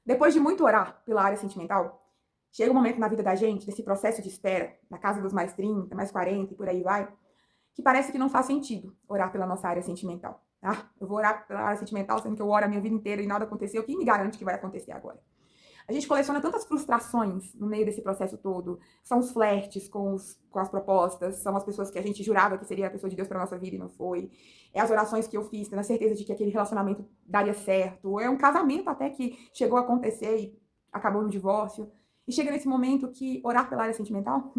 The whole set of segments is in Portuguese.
Depois de muito orar pela área sentimental, chega um momento na vida da gente, desse processo de espera, na casa dos mais 30, mais 40 e por aí vai, que parece que não faz sentido orar pela nossa área sentimental. Ah, eu vou orar pela área sentimental, sendo que eu oro a minha vida inteira e nada aconteceu. Quem me garante que vai acontecer agora? A gente coleciona tantas frustrações no meio desse processo todo. São os flertes com as propostas, são as pessoas que a gente jurava que seria a pessoa de Deus para nossa vida e não foi. É as orações que eu fiz, tendo a certeza de que aquele relacionamento daria certo. É um casamento até que chegou a acontecer e acabou no divórcio. E chega nesse momento que orar pela área sentimental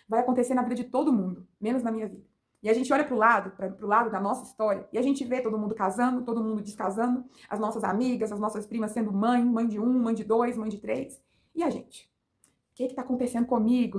vai acontecer na vida de todo mundo, menos na minha vida. E a gente olha para o lado da nossa história, e a gente vê todo mundo casando, todo mundo descasando, as nossas amigas, as nossas primas sendo mãe, mãe de um, mãe de dois, mãe de três. E a gente? O que está acontecendo comigo?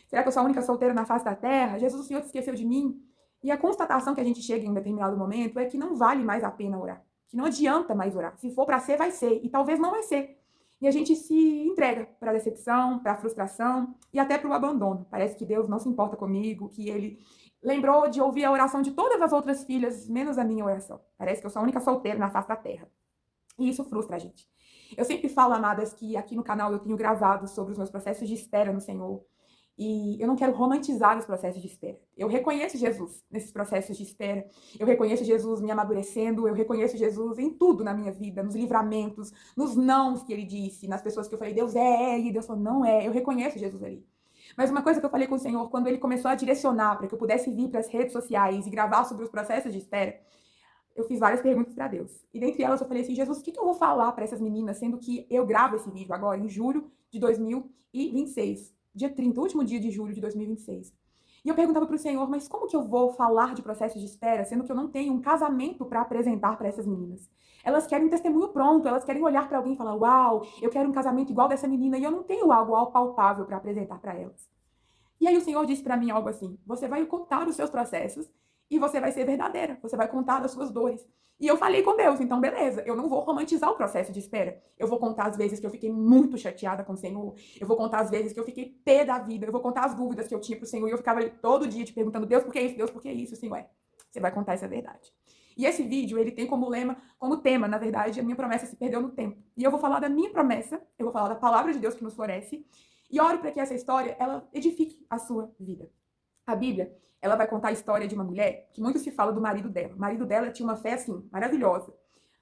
Será que eu sou a única solteira na face da terra? Jesus, o Senhor se esqueceu de mim? E a constatação que a gente chega em um determinado momento é que não vale mais a pena orar. Que não adianta mais orar. Se for para ser, vai ser. E talvez não vai ser. E a gente se entrega para a decepção, para a frustração e até para o abandono. Parece que Deus não se importa comigo, que Ele lembrou de ouvir a oração de todas as outras filhas, menos a minha oração. Parece que eu sou a única solteira na face da terra. E isso frustra a gente. Eu sempre falo, amadas, que aqui no canal eu tenho gravado sobre os meus processos de espera no Senhor. E eu não quero romantizar os processos de espera. Eu reconheço Jesus nesses processos de espera. Eu reconheço Jesus me amadurecendo. Eu reconheço Jesus em tudo na minha vida, nos livramentos, nos nãos que ele disse, nas pessoas que eu falei, Deus é, e Deus falou, não é. Eu reconheço Jesus ali. Mas uma coisa que eu falei com o Senhor, quando ele começou a direcionar para que eu pudesse vir para as redes sociais e gravar sobre os processos de espera, eu fiz várias perguntas para Deus. E dentre elas eu falei assim, Jesus, o que eu vou falar para essas meninas, sendo que eu gravo esse vídeo agora, em julho de 2026, dia 30, último dia de julho de 2026. E eu perguntava para o Senhor, mas como que eu vou falar de processo de espera, sendo que eu não tenho um casamento para apresentar para essas meninas? Elas querem um testemunho pronto, elas querem olhar para alguém e falar, uau, eu quero um casamento igual dessa menina, e eu não tenho algo palpável para apresentar para elas. E aí o Senhor disse para mim algo assim, você vai contar os seus processos e você vai ser verdadeira, você vai contar das suas dores. E eu falei com Deus, então beleza, eu não vou romantizar o processo de espera. Eu vou contar as vezes que eu fiquei muito chateada com o Senhor, eu vou contar as vezes que eu fiquei pé da vida, eu vou contar as dúvidas que eu tinha pro Senhor e eu ficava ali todo dia te perguntando, Deus, por que isso? Deus, por que isso? O Senhor você vai contar essa verdade. E esse vídeo, ele tem como lema, como tema, na verdade, a minha promessa se perdeu no tempo. E eu vou falar da minha promessa, eu vou falar da palavra de Deus que nos floresce, e oro para que essa história, ela edifique a sua vida. A Bíblia, ela vai contar a história de uma mulher que muito se fala do marido dela. O marido dela tinha uma fé, assim, maravilhosa.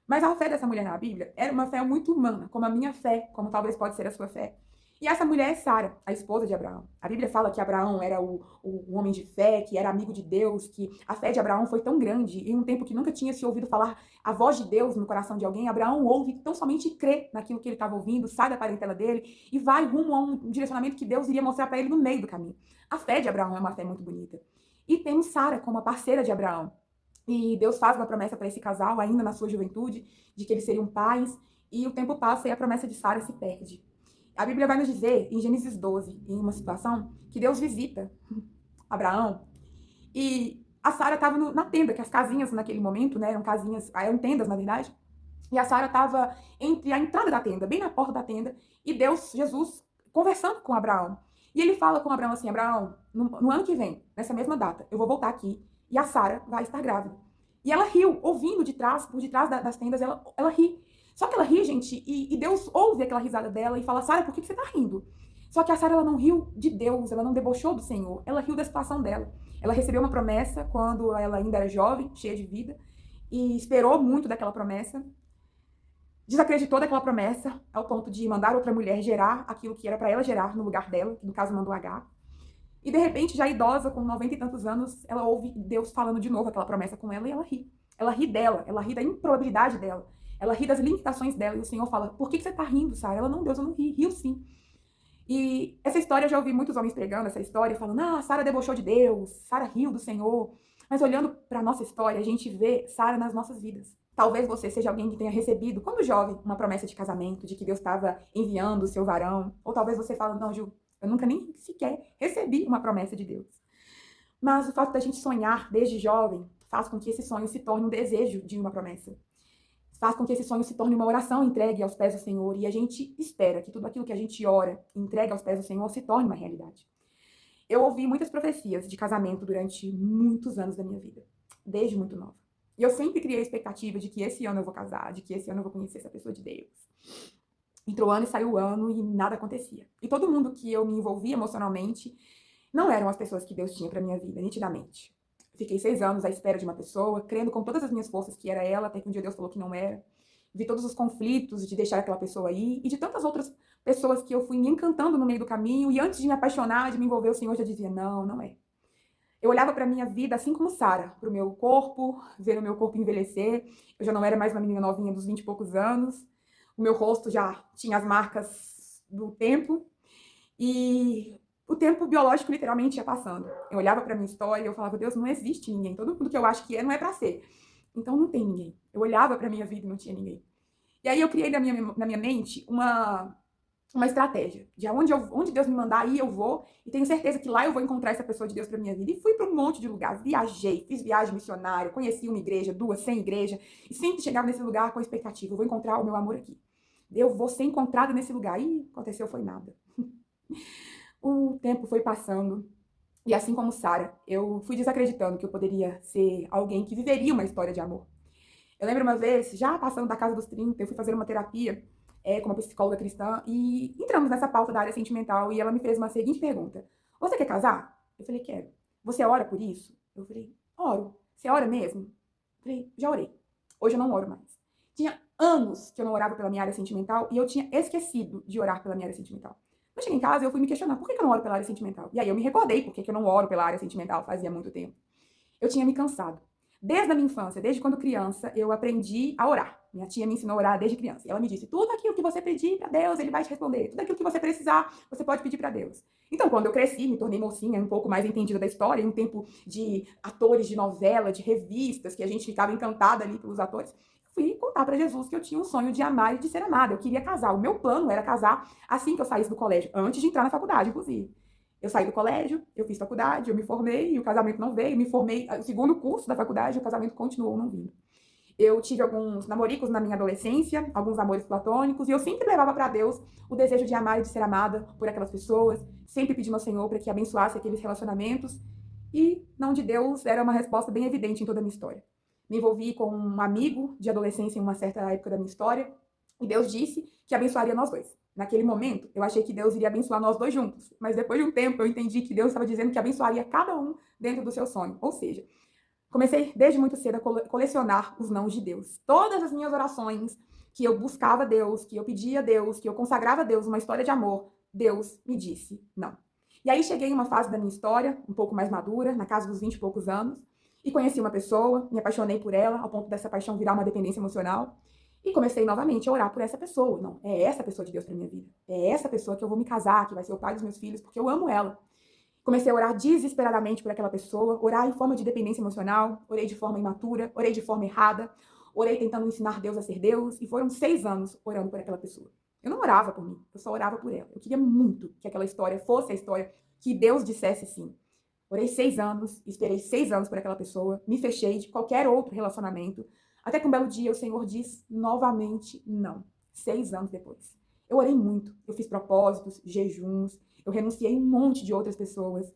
Mas a fé dessa mulher na Bíblia era uma fé muito humana, como a minha fé, como talvez pode ser a sua fé. E essa mulher é Sara, a esposa de Abraão. A Bíblia fala que Abraão era o homem de fé, que era amigo de Deus, que a fé de Abraão foi tão grande, em um tempo que nunca tinha se ouvido falar a voz de Deus no coração de alguém, Abraão ouve tão somente crê naquilo que ele estava ouvindo, sai da parentela dele e vai rumo a um direcionamento que Deus iria mostrar para ele no meio do caminho. A fé de Abraão é uma fé muito bonita. E temos Sara como a parceira de Abraão. E Deus faz uma promessa para esse casal, ainda na sua juventude, de que eles seriam pais, e o tempo passa e a promessa de Sara se perde. A Bíblia vai nos dizer, em Gênesis 12, em uma situação, que Deus visita Abraão, e a Sara estava na tenda, que as casinhas naquele momento, né, eram casinhas, eram tendas, na verdade, e a Sara estava entre a entrada da tenda, bem na porta da tenda, e Deus, Jesus, conversando com Abraão. E ele fala com Abraão assim, Abraão, no ano que vem, nessa mesma data, eu vou voltar aqui, e a Sara vai estar grávida. E ela riu, ouvindo de trás, por detrás das tendas, ela ri. Só que ela ri, gente, e Deus ouve aquela risada dela e fala, Sara, por que você tá rindo? Só que a Sara, ela não riu de Deus, ela não debochou do Senhor, ela riu da situação dela. Ela recebeu uma promessa quando ela ainda era jovem, cheia de vida, e esperou muito daquela promessa, desacreditou daquela promessa ao ponto de mandar outra mulher gerar aquilo que era para ela gerar no lugar dela, que no caso mandou Agar. E de repente, já idosa, com 90 e tantos anos, ela ouve Deus falando de novo aquela promessa com ela e ela ri. Ela ri dela, ela ri da improbabilidade dela, ela ri das limitações dela. E o Senhor fala, por que você tá rindo, Sara? Ela, não, Deus, eu não ri, rio sim. E essa história, eu já ouvi muitos homens pregando essa história, falando, Sara debochou de Deus, Sara riu do Senhor. Mas olhando para a nossa história, a gente vê Sara nas nossas vidas. Talvez você seja alguém que tenha recebido, quando jovem, uma promessa de casamento, de que Deus estava enviando o seu varão. Ou talvez você fale, não, Ju, eu nunca nem sequer recebi uma promessa de Deus. Mas o fato da gente sonhar desde jovem faz com que esse sonho se torne um desejo de uma promessa. Faz com que esse sonho se torne uma oração entregue aos pés do Senhor. E a gente espera que tudo aquilo que a gente ora, entrega aos pés do Senhor, se torne uma realidade. Eu ouvi muitas profecias de casamento durante muitos anos da minha vida, desde muito nova. E eu sempre criei a expectativa de que esse ano eu vou casar, de que esse ano eu vou conhecer essa pessoa de Deus. Entrou ano e saiu ano e nada acontecia. E todo mundo que eu me envolvia emocionalmente não eram as pessoas que Deus tinha para minha vida, nitidamente. Fiquei 6 anos à espera de uma pessoa, crendo com todas as minhas forças que era ela, até que um dia Deus falou que não era. Vi todos os conflitos de deixar aquela pessoa aí e de tantas outras pessoas que eu fui me encantando no meio do caminho e antes de me apaixonar, de me envolver, o Senhor já dizia, não, não é. Eu olhava para minha vida assim como Sara, para o meu corpo, vendo o meu corpo envelhecer. Eu já não era mais uma menina novinha dos 20 e poucos anos. O meu rosto já tinha as marcas do tempo. E o tempo biológico literalmente ia passando. Eu olhava para minha história e eu falava, Deus, não existe ninguém. Todo mundo que eu acho que é, não é para ser. Então não tem ninguém. Eu olhava para minha vida e não tinha ninguém. E aí eu criei na minha mente uma estratégia de onde Deus me mandar, aí eu vou, e tenho certeza que lá eu vou encontrar essa pessoa de Deus para minha vida. E fui para um monte de lugar, viajei, fiz viagem missionária, conheci uma igreja, 2, 100 igrejas, e sempre chegava nesse lugar com a expectativa, eu vou encontrar o meu amor aqui. Eu vou ser encontrada nesse lugar. E aconteceu foi nada. O tempo foi passando, e assim como Sara, eu fui desacreditando que eu poderia ser alguém que viveria uma história de amor. Eu lembro uma vez, já passando da casa dos 30, eu fui fazer uma terapia com uma psicóloga cristã e entramos nessa pauta da área sentimental e ela me fez uma seguinte pergunta. Você quer casar? Eu falei, quero. Você ora por isso? Eu falei, oro. Você ora mesmo? Eu falei, já orei. Hoje eu não oro mais. Tinha anos que eu não orava pela minha área sentimental e eu tinha esquecido de orar pela minha área sentimental. Quando eu cheguei em casa, eu fui me questionar, por que eu não oro pela área sentimental? E aí eu me recordei por que eu não oro pela área sentimental, fazia muito tempo. Eu tinha me cansado. Desde a minha infância, desde quando criança, eu aprendi a orar. Minha tia me ensinou a orar desde criança. E ela me disse, tudo aquilo que você pedir para Deus, ele vai te responder. Tudo aquilo que você precisar, você pode pedir para Deus. Então, quando eu cresci, me tornei mocinha, um pouco mais entendida da história, em um tempo de atores de novela, de revistas, que a gente ficava encantada ali pelos atores, fui contar para Jesus que eu tinha um sonho de amar e de ser amada. Eu queria casar. O meu plano era casar assim que eu saísse do colégio, antes de entrar na faculdade, inclusive. Eu saí do colégio, eu fiz faculdade, eu me formei e o casamento não veio. Me formei no segundo curso da faculdade e o casamento continuou não vindo. Eu tive alguns namoricos na minha adolescência, alguns amores platônicos, e eu sempre levava para Deus o desejo de amar e de ser amada por aquelas pessoas, sempre pedindo ao Senhor para que abençoasse aqueles relacionamentos, e não de Deus era uma resposta bem evidente em toda a minha história. Me envolvi com um amigo de adolescência em uma certa época da minha história, e Deus disse que abençoaria nós dois. Naquele momento, eu achei que Deus iria abençoar nós dois juntos, mas depois de um tempo eu entendi que Deus estava dizendo que abençoaria cada um dentro do seu sonho. Ou seja, comecei desde muito cedo a colecionar os nãos de Deus. Todas as minhas orações que eu buscava Deus, que eu pedia a Deus, que eu consagrava a Deus uma história de amor, Deus me disse não. E aí cheguei em uma fase da minha história, um pouco mais madura, na casa dos 20 e poucos anos, e conheci uma pessoa, me apaixonei por ela, ao ponto dessa paixão virar uma dependência emocional. E comecei novamente a orar por essa pessoa. Não, é essa pessoa de Deus para minha vida. É essa pessoa que eu vou me casar, que vai ser o pai dos meus filhos, porque eu amo ela. Comecei a orar desesperadamente por aquela pessoa, orar em forma de dependência emocional, orei de forma imatura, orei de forma errada, orei tentando ensinar Deus a ser Deus, e foram 6 anos orando por aquela pessoa. Eu não orava por mim, eu só orava por ela. Eu queria muito que aquela história fosse a história que Deus dissesse sim. Orei 6 anos, esperei 6 anos por aquela pessoa, me fechei de qualquer outro relacionamento, até que um belo dia o Senhor diz novamente não, 6 anos depois. Eu orei muito, eu fiz propósitos, jejuns, eu renunciei um monte de outras pessoas,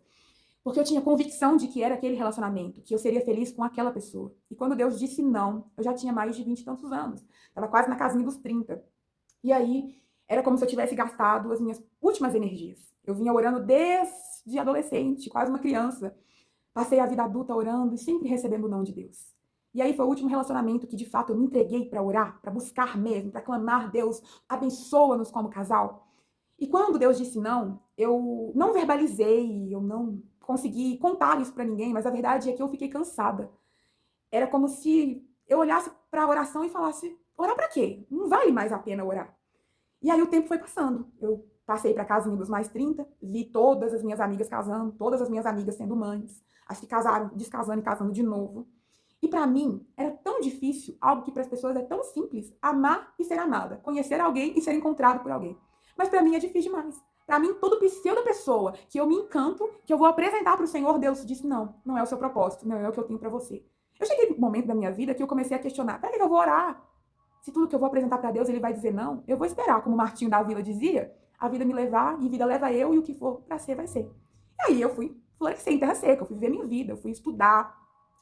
porque eu tinha convicção de que era aquele relacionamento, que eu seria feliz com aquela pessoa. E quando Deus disse não, eu já tinha mais de 20 e tantos anos, estava quase na casinha dos 30. E aí, era como se eu tivesse gastado as minhas últimas energias. Eu vinha orando desde adolescente, quase uma criança. Passei a vida adulta orando e sempre recebendo o não de Deus. E aí foi o último relacionamento que, de fato, eu me entreguei para orar, para buscar mesmo, para clamar, Deus, abençoa-nos como casal. E quando Deus disse não, eu não verbalizei, eu não consegui contar isso para ninguém, mas a verdade é que eu fiquei cansada. Era como se eu olhasse para a oração e falasse, orar para quê? Não vale mais a pena orar. E aí o tempo foi passando. Eu passei para a casinha dos mais 30, vi todas as minhas amigas casando, todas as minhas amigas sendo mães, as que casaram, descasando e casando de novo. E para mim, era tão difícil, algo que para as pessoas é tão simples, amar e ser amada, conhecer alguém e ser encontrado por alguém. Mas para mim é difícil demais. Para mim, todo pseudo pessoa que eu me encanto, que eu vou apresentar para o Senhor, Deus disse, não, não é o seu propósito, não é o que eu tenho para você. Eu cheguei num momento da minha vida que eu comecei a questionar, para que eu vou orar? Se tudo que eu vou apresentar para Deus, ele vai dizer não, eu vou esperar, como o Martinho da Vila dizia, a vida me levar e a vida leva eu e o que for para ser, vai ser. E aí eu fui florescer em terra seca, eu fui viver minha vida, eu fui estudar,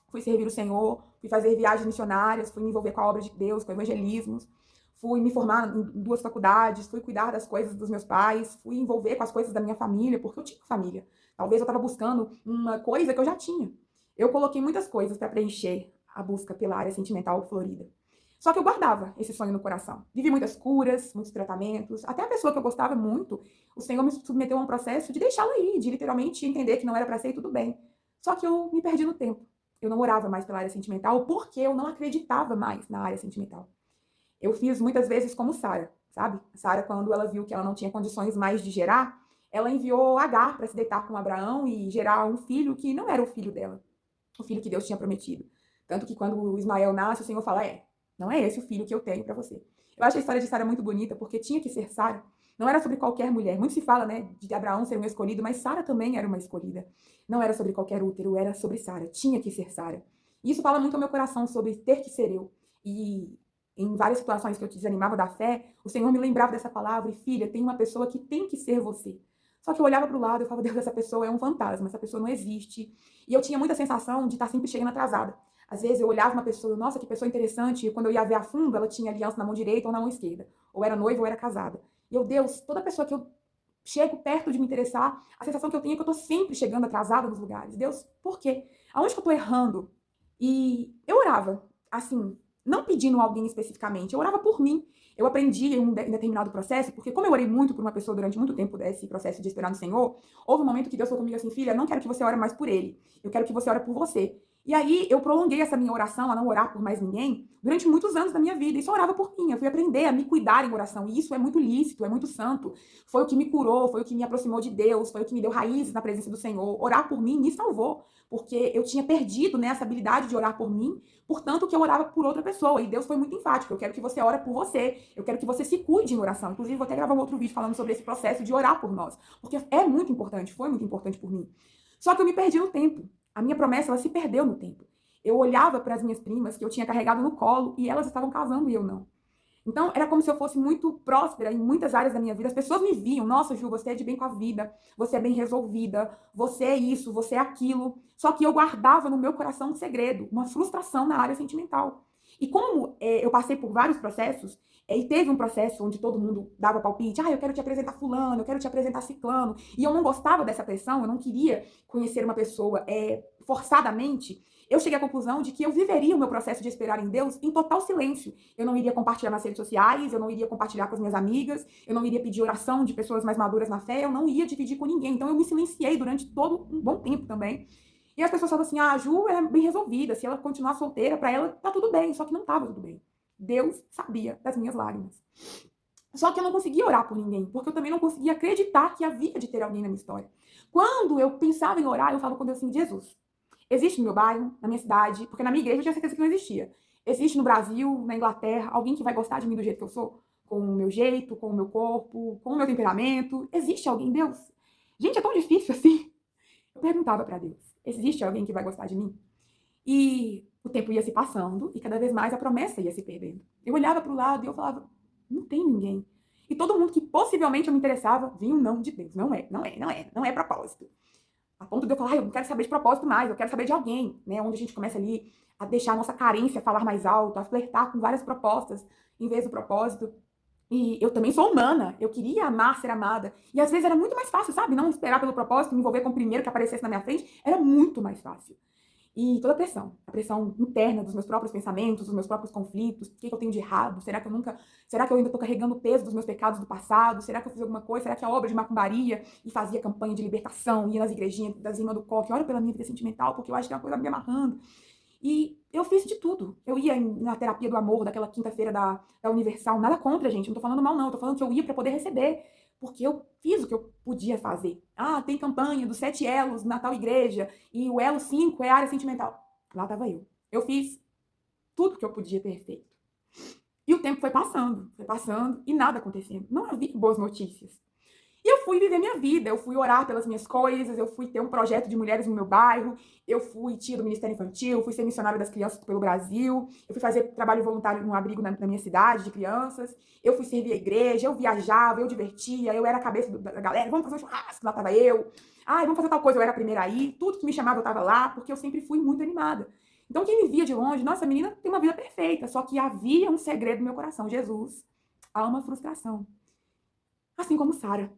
fui servir o Senhor, fui fazer viagens missionárias, fui me envolver com a obra de Deus, com evangelismos, fui me formar em 2 faculdades, fui cuidar das coisas dos meus pais, fui envolver com as coisas da minha família, porque eu tinha família. Talvez eu estava buscando uma coisa que eu já tinha. Eu coloquei muitas coisas para preencher a busca pela área sentimental florida. Só que eu guardava esse sonho no coração. Vivi muitas curas, muitos tratamentos. Até a pessoa que eu gostava muito, o Senhor me submeteu a um processo de deixá-la ir, de literalmente entender que não era para ser e tudo bem. Só que eu me perdi no tempo. Eu não orava mais pela área sentimental porque eu não acreditava mais na área sentimental. Eu fiz muitas vezes como Sara, sabe? Sara, quando ela viu que ela não tinha condições mais de gerar, ela enviou Agar para se deitar com Abraão e gerar um filho que não era o filho dela, o filho que Deus tinha prometido. Tanto que quando o Ismael nasce, o Senhor fala, não é esse o filho que eu tenho para você. Eu acho a história de Sara muito bonita, porque tinha que ser Sara. Não era sobre qualquer mulher. Muito se fala, né, de Abraão ser um escolhido, mas Sara também era uma escolhida. Não era sobre qualquer útero, era sobre Sara. Tinha que ser Sara. E isso fala muito ao meu coração sobre ter que ser eu. E em várias situações que eu te desanimava da fé, o Senhor me lembrava dessa palavra, e filha, tem uma pessoa que tem que ser você. Só que eu olhava para o lado e falava, Deus, essa pessoa é um fantasma, essa pessoa não existe. E eu tinha muita sensação de estar sempre chegando atrasada. Às vezes eu olhava uma pessoa, nossa, que pessoa interessante, e quando eu ia ver a fundo, ela tinha aliança na mão direita ou na mão esquerda. Ou era noiva ou era casada. E eu, Deus, toda pessoa que eu chego perto de me interessar, a sensação que eu tenho é que eu tô sempre chegando atrasada nos lugares. Deus, por quê? Aonde que eu tô errando? E eu orava, assim, não pedindo a alguém especificamente, eu orava por mim. Eu aprendi em um determinado processo, porque como eu orei muito por uma pessoa durante muito tempo desse processo de esperar no Senhor, houve um momento que Deus falou comigo assim, filha, não quero que você ore mais por ele, eu quero que você ore por você. E aí eu prolonguei essa minha oração, a não orar por mais ninguém, durante muitos anos da minha vida. E só orava por mim. Eu fui aprender a me cuidar em oração. E isso é muito lícito, é muito santo. Foi o que me curou, foi o que me aproximou de Deus, foi o que me deu raízes na presença do Senhor. Orar por mim me salvou, porque eu tinha perdido, né, essa habilidade de orar por mim, portanto que eu orava por outra pessoa. E Deus foi muito enfático. Eu quero que você ore por você. Eu quero que você se cuide em oração. Inclusive, vou até gravar um outro vídeo falando sobre esse processo de orar por nós. Porque é muito importante, foi muito importante por mim. Só que eu me perdi no tempo. A minha promessa, ela se perdeu no tempo. Eu olhava para as minhas primas que eu tinha carregado no colo e elas estavam casando e eu não. Então, era como se eu fosse muito próspera em muitas áreas da minha vida. As pessoas me viam, nossa, Ju, você é de bem com a vida, você é bem resolvida, você é isso, você é aquilo. Só que eu guardava no meu coração um segredo, uma frustração na área sentimental. E como eu passei por vários processos, e teve um processo onde todo mundo dava palpite, eu quero te apresentar fulano, eu quero te apresentar ciclano, e eu não gostava dessa pressão, eu não queria conhecer uma pessoa forçadamente, eu cheguei à conclusão de que eu viveria o meu processo de esperar em Deus em total silêncio. Eu não iria compartilhar nas redes sociais, eu não iria compartilhar com as minhas amigas, eu não iria pedir oração de pessoas mais maduras na fé, eu não ia dividir com ninguém. Então eu me silenciei durante todo um bom tempo também. E as pessoas falam assim, a Ju é bem resolvida, se ela continuar solteira, pra ela tá tudo bem, só que não tava tudo bem. Deus sabia das minhas lágrimas. Só que eu não conseguia orar por ninguém, porque eu também não conseguia acreditar que havia de ter alguém na minha história. Quando eu pensava em orar, eu falava com Deus assim, Jesus, existe no meu bairro, na minha cidade, porque na minha igreja eu tinha certeza que não existia. Existe no Brasil, na Inglaterra, alguém que vai gostar de mim do jeito que eu sou? Com o meu jeito, com o meu corpo, com o meu temperamento? Existe alguém, Deus? Gente, é tão difícil assim. Eu perguntava para Deus, existe alguém que vai gostar de mim? E o tempo ia se passando e cada vez mais a promessa ia se perdendo. Eu olhava para o lado e eu falava, não tem ninguém. E todo mundo que possivelmente eu me interessava, vinha um não de Deus. Não é propósito. A ponto de eu falar, eu não quero saber de propósito mais, eu quero saber de alguém, né? Onde a gente começa ali a deixar a nossa carência falar mais alto, a flertar com várias propostas em vez do propósito. E eu também sou humana, eu queria amar, ser amada. E às vezes era muito mais fácil, sabe? Não esperar pelo propósito, me envolver com o primeiro que aparecesse na minha frente, era muito mais fácil. E toda a pressão interna dos meus próprios pensamentos, dos meus próprios conflitos, o que eu tenho de errado? Será que eu ainda estou carregando o peso dos meus pecados do passado? Será que eu fiz alguma coisa? Será que é obra de macumbaria? E fazia campanha de libertação, ia nas igrejinhas das irmãs do coque, ora pela minha vida sentimental, porque eu acho que é uma coisa me amarrando. E eu fiz de tudo. Eu ia na terapia do amor, daquela quinta-feira da Universal, nada contra, gente, não tô falando mal não, eu tô falando que eu ia para poder receber, porque eu fiz o que eu podia fazer. Tem campanha dos 7 elos na tal igreja, e o elo 5 é a área sentimental. Lá estava eu. Eu fiz tudo que eu podia ter feito. E o tempo foi passando, e nada acontecendo. Não havia boas notícias. E eu fui viver minha vida, eu fui orar pelas minhas coisas, eu fui ter um projeto de mulheres no meu bairro, eu fui tia do Ministério Infantil, fui ser missionária das crianças pelo Brasil, eu fui fazer trabalho voluntário num abrigo na minha cidade de crianças, eu fui servir a igreja, eu viajava, eu divertia, eu era a cabeça da galera, vamos fazer um churrasco, lá tava eu, vamos fazer tal coisa, eu era a primeira aí, tudo que me chamava eu tava lá, porque eu sempre fui muito animada. Então, quem me via de longe, nossa, a menina tem uma vida perfeita, só que havia um segredo no meu coração. Jesus, há uma frustração. Assim como Sara,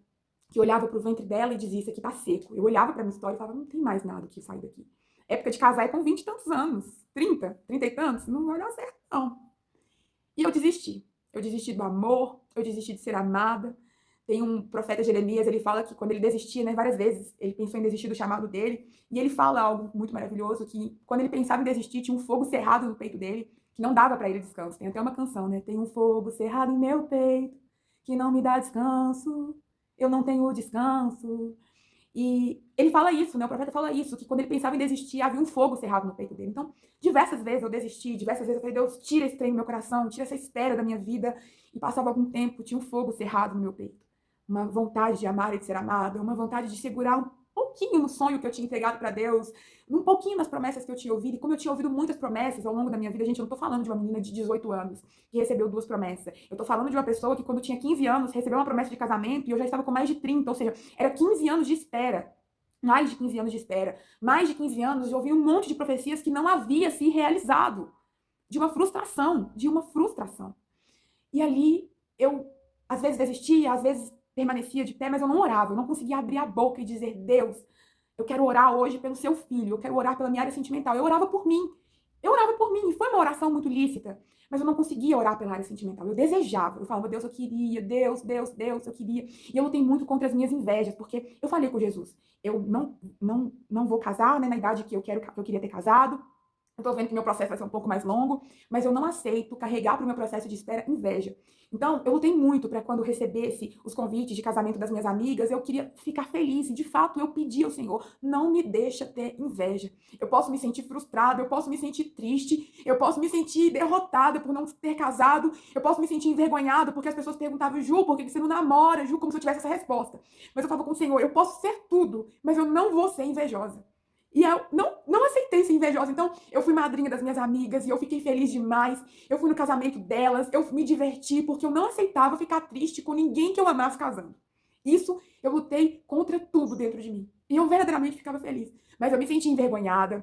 que olhava para o ventre dela e dizia, isso aqui tá seco. Eu olhava para minha história e falava, não tem mais nada que sair daqui. Época de casar é com 20 e tantos anos, 30 e tantos, não vai dar certo, não. E eu desisti. Eu desisti do amor, eu desisti de ser amada. Tem um profeta Jeremias, ele fala que quando ele desistia, né, várias vezes, ele pensou em desistir do chamado dele, e ele fala algo muito maravilhoso, que quando ele pensava em desistir, tinha um fogo cerrado no peito dele, que não dava para ele descanso. Tem até uma canção, né? Tem um fogo cerrado em meu peito, que não me dá descanso, eu não tenho descanso. E ele fala isso, né? O profeta fala isso, que quando ele pensava em desistir, havia um fogo cerrado no peito dele. Então, diversas vezes eu desisti, diversas vezes eu falei, Deus, tira esse trem do meu coração, tira essa espera da minha vida. E passava algum tempo, tinha um fogo cerrado no meu peito. Uma vontade de amar e de ser amada, uma vontade de segurar um pouquinho no sonho que eu tinha entregado para Deus, um pouquinho nas promessas que eu tinha ouvido. E como eu tinha ouvido muitas promessas ao longo da minha vida, gente, eu não tô falando de uma menina de 18 anos que recebeu 2 promessas. Eu tô falando de uma pessoa que quando tinha 15 anos recebeu uma promessa de casamento e eu já estava com mais de 30, ou seja, era 15 anos de espera. Mais de 15 anos de espera, mais de 15 anos de ouvir um monte de profecias que não havia se realizado, de uma frustração, de uma frustração. E ali eu, às vezes desistia, às vezes permanecia de pé, mas eu não orava, eu não conseguia abrir a boca e dizer, Deus, eu quero orar hoje pelo seu filho, eu quero orar pela minha área sentimental. Eu orava por mim, e foi uma oração muito lícita, mas eu não conseguia orar pela área sentimental. Eu desejava, eu falava, Deus, eu queria, Deus, eu queria. E eu lutei muito contra as minhas invejas, porque eu falei com Jesus, eu não vou casar, né, na idade que eu queria ter casado. Eu tô vendo que meu processo vai ser um pouco mais longo, mas eu não aceito carregar para o meu processo de espera inveja. Então, eu lutei muito para quando eu recebesse os convites de casamento das minhas amigas, eu queria ficar feliz. E, de fato, eu pedi ao Senhor, não me deixa ter inveja. Eu posso me sentir frustrada, eu posso me sentir triste, eu posso me sentir derrotada por não ter casado, eu posso me sentir envergonhada porque as pessoas perguntavam, Ju, por que você não namora? Ju, como se eu tivesse essa resposta. Mas eu falava com o Senhor, eu posso ser tudo, mas eu não vou ser invejosa. E eu não aceitei ser invejosa. Então, eu fui madrinha das minhas amigas e eu fiquei feliz demais. Eu fui no casamento delas, eu me diverti, porque eu não aceitava ficar triste com ninguém que eu amasse casando. Isso, eu lutei contra tudo dentro de mim. E eu verdadeiramente ficava feliz. Mas eu me sentia envergonhada.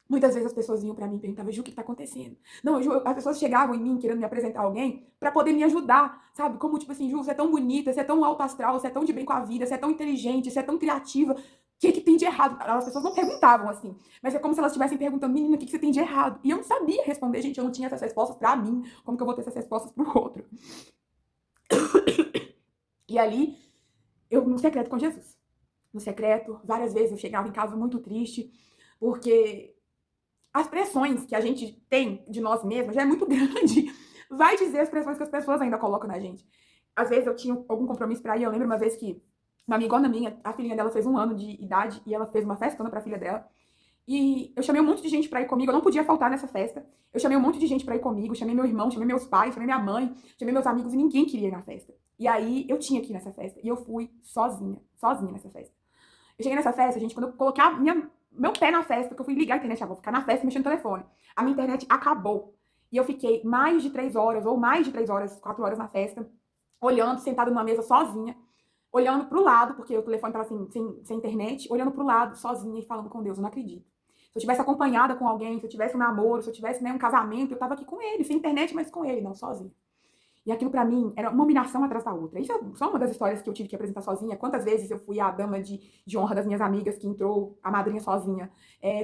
Muitas vezes as pessoas vinham pra mim e perguntavam, Ju, o que tá acontecendo? Não, Ju, as pessoas chegavam em mim querendo me apresentar a alguém pra poder me ajudar, sabe? Como, tipo assim, Ju, você é tão bonita, você é tão alto astral, você é tão de bem com a vida, você é tão inteligente, você é tão criativa. O que tem de errado? As pessoas não perguntavam assim, mas é como se elas estivessem perguntando, menina, o que você tem de errado? E eu não sabia responder, gente, eu não tinha essas respostas pra mim, como que eu vou ter essas respostas pro outro? E ali, eu no secreto com Jesus. No secreto, várias vezes eu chegava em casa muito triste, porque as pressões que a gente tem de nós mesmos já é muito grande. Vai dizer as pressões que as pessoas ainda colocam na gente. Às vezes eu tinha algum compromisso pra ir, eu lembro uma vez que uma amigona minha, a filhinha dela fez 1 ano de idade e ela fez uma festona pra filha dela. E eu chamei um monte de gente pra ir comigo, eu não podia faltar nessa festa. Eu chamei um monte de gente pra ir comigo, chamei meu irmão, chamei meus pais, chamei minha mãe, chamei meus amigos e ninguém queria ir na festa. E aí eu tinha que ir nessa festa. E eu fui sozinha nessa festa. Eu cheguei nessa festa, gente, quando eu coloquei meu pé na festa, que eu fui ligar a internet, vou ficar na festa mexendo no telefone. A minha internet acabou. E eu fiquei mais de 3 horas, ou mais de 3 horas, 4 horas na festa, olhando, sentada numa mesa sozinha, olhando pro lado, porque o telefone tava assim, sem internet, olhando pro lado, sozinha e falando com Deus, eu não acredito. Se eu tivesse acompanhada com alguém, se eu tivesse um namoro, se eu tivesse, né, um casamento, eu tava aqui com ele, sem internet, mas com ele, não, sozinha. E aquilo pra mim era uma humilhação atrás da outra. Isso é só uma das histórias que eu tive que apresentar sozinha. Quantas vezes eu fui a dama de honra das minhas amigas que entrou a madrinha sozinha.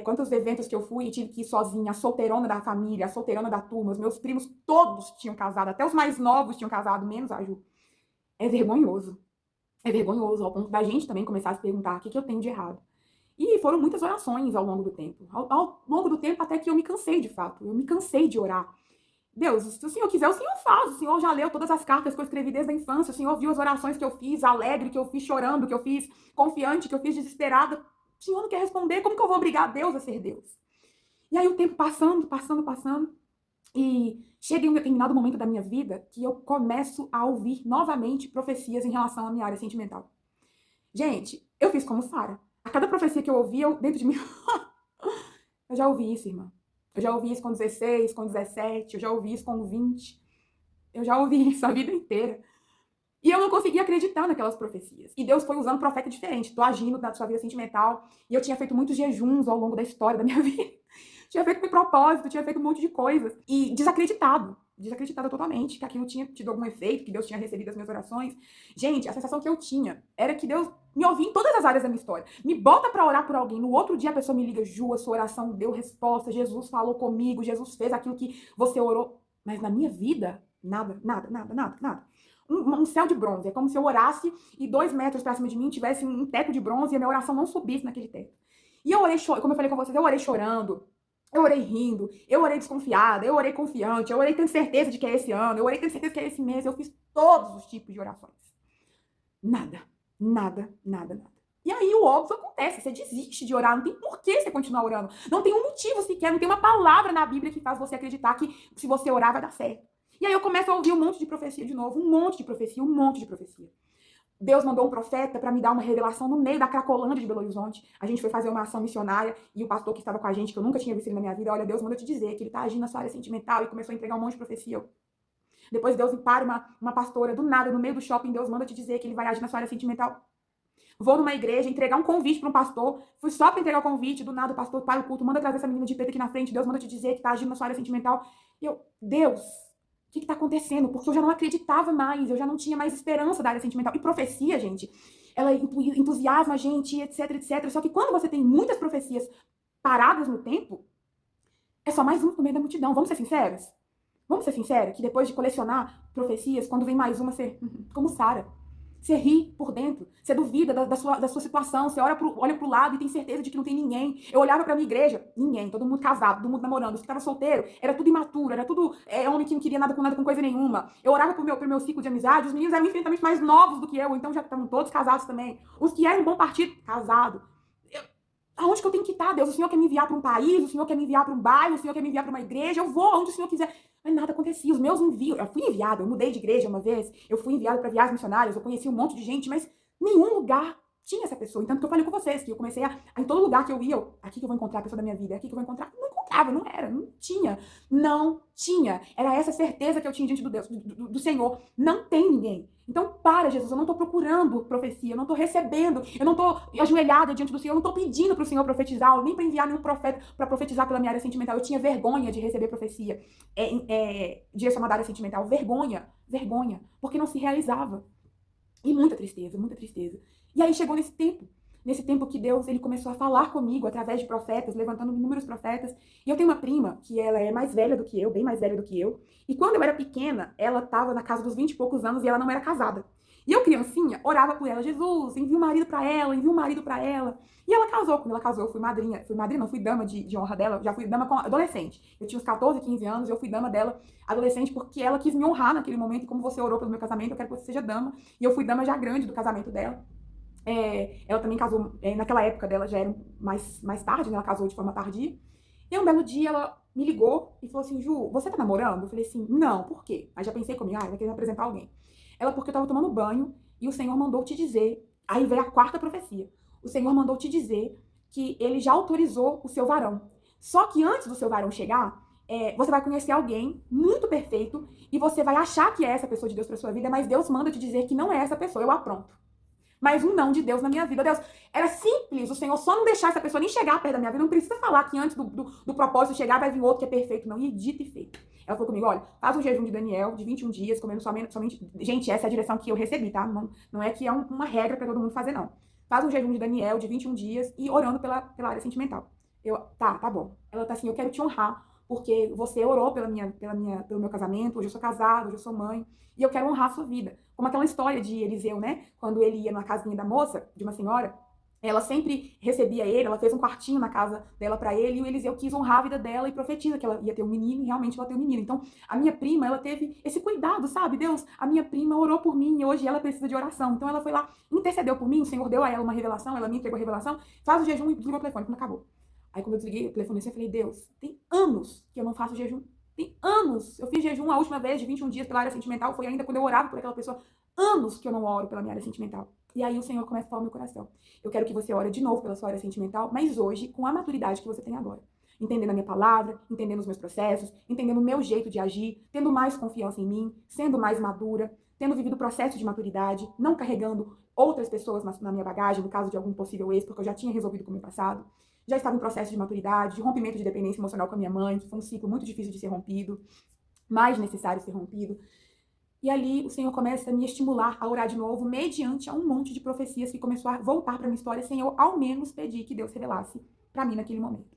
Quantos eventos que eu fui e tive que ir sozinha, a solteirona da família, a solteirona da turma. Os meus primos todos tinham casado, até os mais novos tinham casado, menos a Ju. É vergonhoso. É vergonhoso ao ponto da gente também começar a se perguntar o que eu tenho de errado. E foram muitas orações ao longo do tempo. Ao longo do tempo até que eu me cansei de fato. Eu me cansei de orar. Deus, se o Senhor quiser, o Senhor faz. O Senhor já leu todas as cartas que eu escrevi desde a infância. O Senhor viu as orações que eu fiz, alegre, que eu fiz chorando, que eu fiz confiante, que eu fiz desesperada. O Senhor não quer responder. Como que eu vou obrigar Deus a ser Deus? E aí o tempo passando. E chega em um determinado momento da minha vida que eu começo a ouvir novamente profecias em relação à minha área sentimental. Gente, eu fiz como Sara. A cada profecia que eu ouvi, dentro de mim... eu já ouvi isso, irmã. Eu já ouvi isso com 16, com 17, eu já ouvi isso com 20. Eu já ouvi isso a vida inteira. E eu não conseguia acreditar naquelas profecias. E Deus foi usando profeta diferente. Tô agindo na sua vida sentimental. E eu tinha feito muitos jejuns ao longo da história da minha vida. tinha feito com propósito, tinha feito um monte de coisas. E desacreditada totalmente, que aquilo tinha tido algum efeito, que Deus tinha recebido as minhas orações. Gente, a sensação que eu tinha era que Deus me ouvia em todas as áreas da minha história. Me bota pra orar por alguém, no outro dia a pessoa me liga, Ju, a sua oração deu resposta, Jesus falou comigo, Jesus fez aquilo que você orou. Mas na minha vida, nada, nada, nada, nada, nada. Um céu de bronze. É como se eu orasse e 2 metros pra cima de mim tivesse um teto de bronze e a minha oração não subisse naquele teto. E eu orei, como eu falei com vocês, eu orei chorando, eu orei rindo, eu orei desconfiada, eu orei confiante, eu orei tendo certeza de que é esse ano, eu orei tendo certeza que é esse mês, eu fiz todos os tipos de orações. Nada, nada, nada, nada. E aí o óbvio acontece, você desiste de orar, não tem por que você continuar orando. Não tem um motivo sequer, não tem uma palavra na Bíblia que faz você acreditar que se você orar vai dar certo. E aí eu começo a ouvir um monte de profecia de novo, um monte de profecia, um monte de profecia. Deus mandou um profeta para me dar uma revelação no meio da Cracolândia de Belo Horizonte. A gente foi fazer uma ação missionária e o pastor que estava com a gente, que eu nunca tinha visto ele na minha vida, olha, Deus manda te dizer que ele está agindo na sua área sentimental e começou a entregar um monte de profecia. Depois Deus para uma pastora do nada, no meio do shopping, Deus manda te dizer que ele vai agir na sua área sentimental. Vou numa igreja entregar um convite para um pastor, fui só para entregar o convite, do nada o pastor para o culto, manda trazer essa menina de preto aqui na frente, Deus manda te dizer que está agindo na sua área sentimental. E eu, Deus, o que está acontecendo? Porque eu já não acreditava mais, eu já não tinha mais esperança da área sentimental. E profecia, gente, ela entusiasma a gente, etc, etc. Só que quando você tem muitas profecias paradas no tempo, é só mais uma no meio da multidão. Vamos ser sinceros? Vamos ser sinceros? Que depois de colecionar profecias, quando vem mais uma, você, como Sara, você ri por dentro, você duvida da sua situação, você olha pro lado e tem certeza de que não tem ninguém. Eu olhava pra minha igreja, ninguém, todo mundo casado, todo mundo namorando. Os que estavam solteiro, era tudo imaturo, era tudo homem que não queria nada com coisa nenhuma. Eu olhava pro meu ciclo de amizade, os meninos eram infinitamente mais novos do que eu, então já estavam todos casados também. Os que eram um bom partido, casado. Aonde que eu tenho que estar, Deus? O Senhor quer me enviar para um país, o Senhor quer me enviar para um bairro, o Senhor quer me enviar para uma igreja, eu vou aonde o Senhor quiser. Mas nada acontecia, os meus envios, eu fui enviada, eu mudei de igreja uma vez, eu fui enviada para viagens missionárias, eu conheci um monte de gente, mas nenhum lugar tinha essa pessoa. Então, que eu falei com vocês, que eu comecei em todo lugar que eu ia, aqui que eu vou encontrar a pessoa da minha vida, aqui que eu vou encontrar. Não encontrava, não era, não tinha. Não tinha. Era essa certeza que eu tinha diante do Senhor. Não tem ninguém. Então, para, Jesus, eu não estou procurando profecia, eu não estou recebendo, eu não estou ajoelhada diante do Senhor, eu não estou pedindo para o Senhor profetizar, nem para enviar nenhum profeta para profetizar pela minha área sentimental. Eu tinha vergonha de receber profecia direcionada à área sentimental. Vergonha, porque não se realizava. E muita tristeza, muita tristeza. E aí chegou nesse tempo que Deus ele começou a falar comigo através de profetas, levantando inúmeros profetas. E eu tenho uma prima que ela é mais velha do que eu, bem mais velha do que eu. E quando eu era pequena, ela estava na casa dos 20 e poucos anos e ela não era casada. E eu, criancinha, orava por ela, Jesus, envia um marido pra ela, envia um marido pra ela. E ela casou. Quando ela casou, eu fui fui dama de honra dela, já fui dama com adolescente. Eu tinha uns 14, 15 anos, eu fui dama dela adolescente porque ela quis me honrar naquele momento. E como você orou pelo meu casamento, eu quero que você seja dama. E eu fui dama já grande do casamento dela. Ela também casou, naquela época dela já era mais tarde, né? Ela casou de forma tardia. E um belo dia ela me ligou e falou assim, Ju, você tá namorando? Eu falei assim, não, por quê? Aí já pensei comigo, vai querer me apresentar alguém. Ela, porque eu tava tomando banho e o Senhor mandou te dizer, aí veio a quarta profecia, o Senhor mandou te dizer que ele já autorizou o seu varão. Só que antes do seu varão chegar, você vai conhecer alguém muito perfeito e você vai achar que é essa pessoa de Deus pra sua vida, mas Deus manda te dizer que não é essa pessoa, eu apronto. Mas um não de Deus na minha vida. Deus, era simples, o Senhor só não deixar essa pessoa nem chegar perto da minha vida. Não precisa falar que antes do propósito chegar vai vir outro que é perfeito, não. E dito e feito. Ela falou comigo, olha, faz um jejum de Daniel de 21 dias, comendo somente... Gente, essa é a direção que eu recebi, tá? Não é que é uma regra pra todo mundo fazer, não. Faz um jejum de Daniel de 21 dias e orando pela área sentimental. Eu, tá bom. Ela tá assim, eu quero te honrar, porque você orou pelo meu casamento, hoje eu sou casada, hoje eu sou mãe, e eu quero honrar a sua vida. Como aquela história de Eliseu, né? Quando ele ia na casinha da moça, de uma senhora, ela sempre recebia ele, ela fez um quartinho na casa dela para ele, e o Eliseu quis honrar a vida dela e profetiza que ela ia ter um menino, e realmente ela tem um menino. Então, a minha prima, ela teve esse cuidado, sabe? Deus, a minha prima orou por mim, e hoje ela precisa de oração. Então, ela foi lá, intercedeu por mim, o Senhor deu a ela uma revelação, ela me entregou a revelação, faz o jejum e desligou o telefone, quando acabou. Aí, quando eu desliguei o telefone, eu falei, Deus, tem anos que eu não faço jejum. Tem anos. Eu fiz jejum a última vez de 21 dias pela área sentimental, foi ainda quando eu orava por aquela pessoa. Anos que eu não oro pela minha área sentimental. E aí o Senhor começa a falar no meu coração. Eu quero que você ore de novo pela sua área sentimental, mas hoje com a maturidade que você tem agora. Entendendo a minha palavra, entendendo os meus processos, entendendo o meu jeito de agir, tendo mais confiança em mim, sendo mais madura, tendo vivido o processo de maturidade, não carregando outras pessoas na minha bagagem, no caso de algum possível ex, porque eu já tinha resolvido com o meu passado. já estava em processo de maturidade, de rompimento de dependência emocional com a minha mãe, que foi um ciclo muito difícil de ser rompido, mais necessário ser rompido. E ali o Senhor começa a me estimular a orar de novo, mediante a um monte de profecias que começou a voltar para minha história, sem eu ao menos pedir que Deus revelasse para mim naquele momento.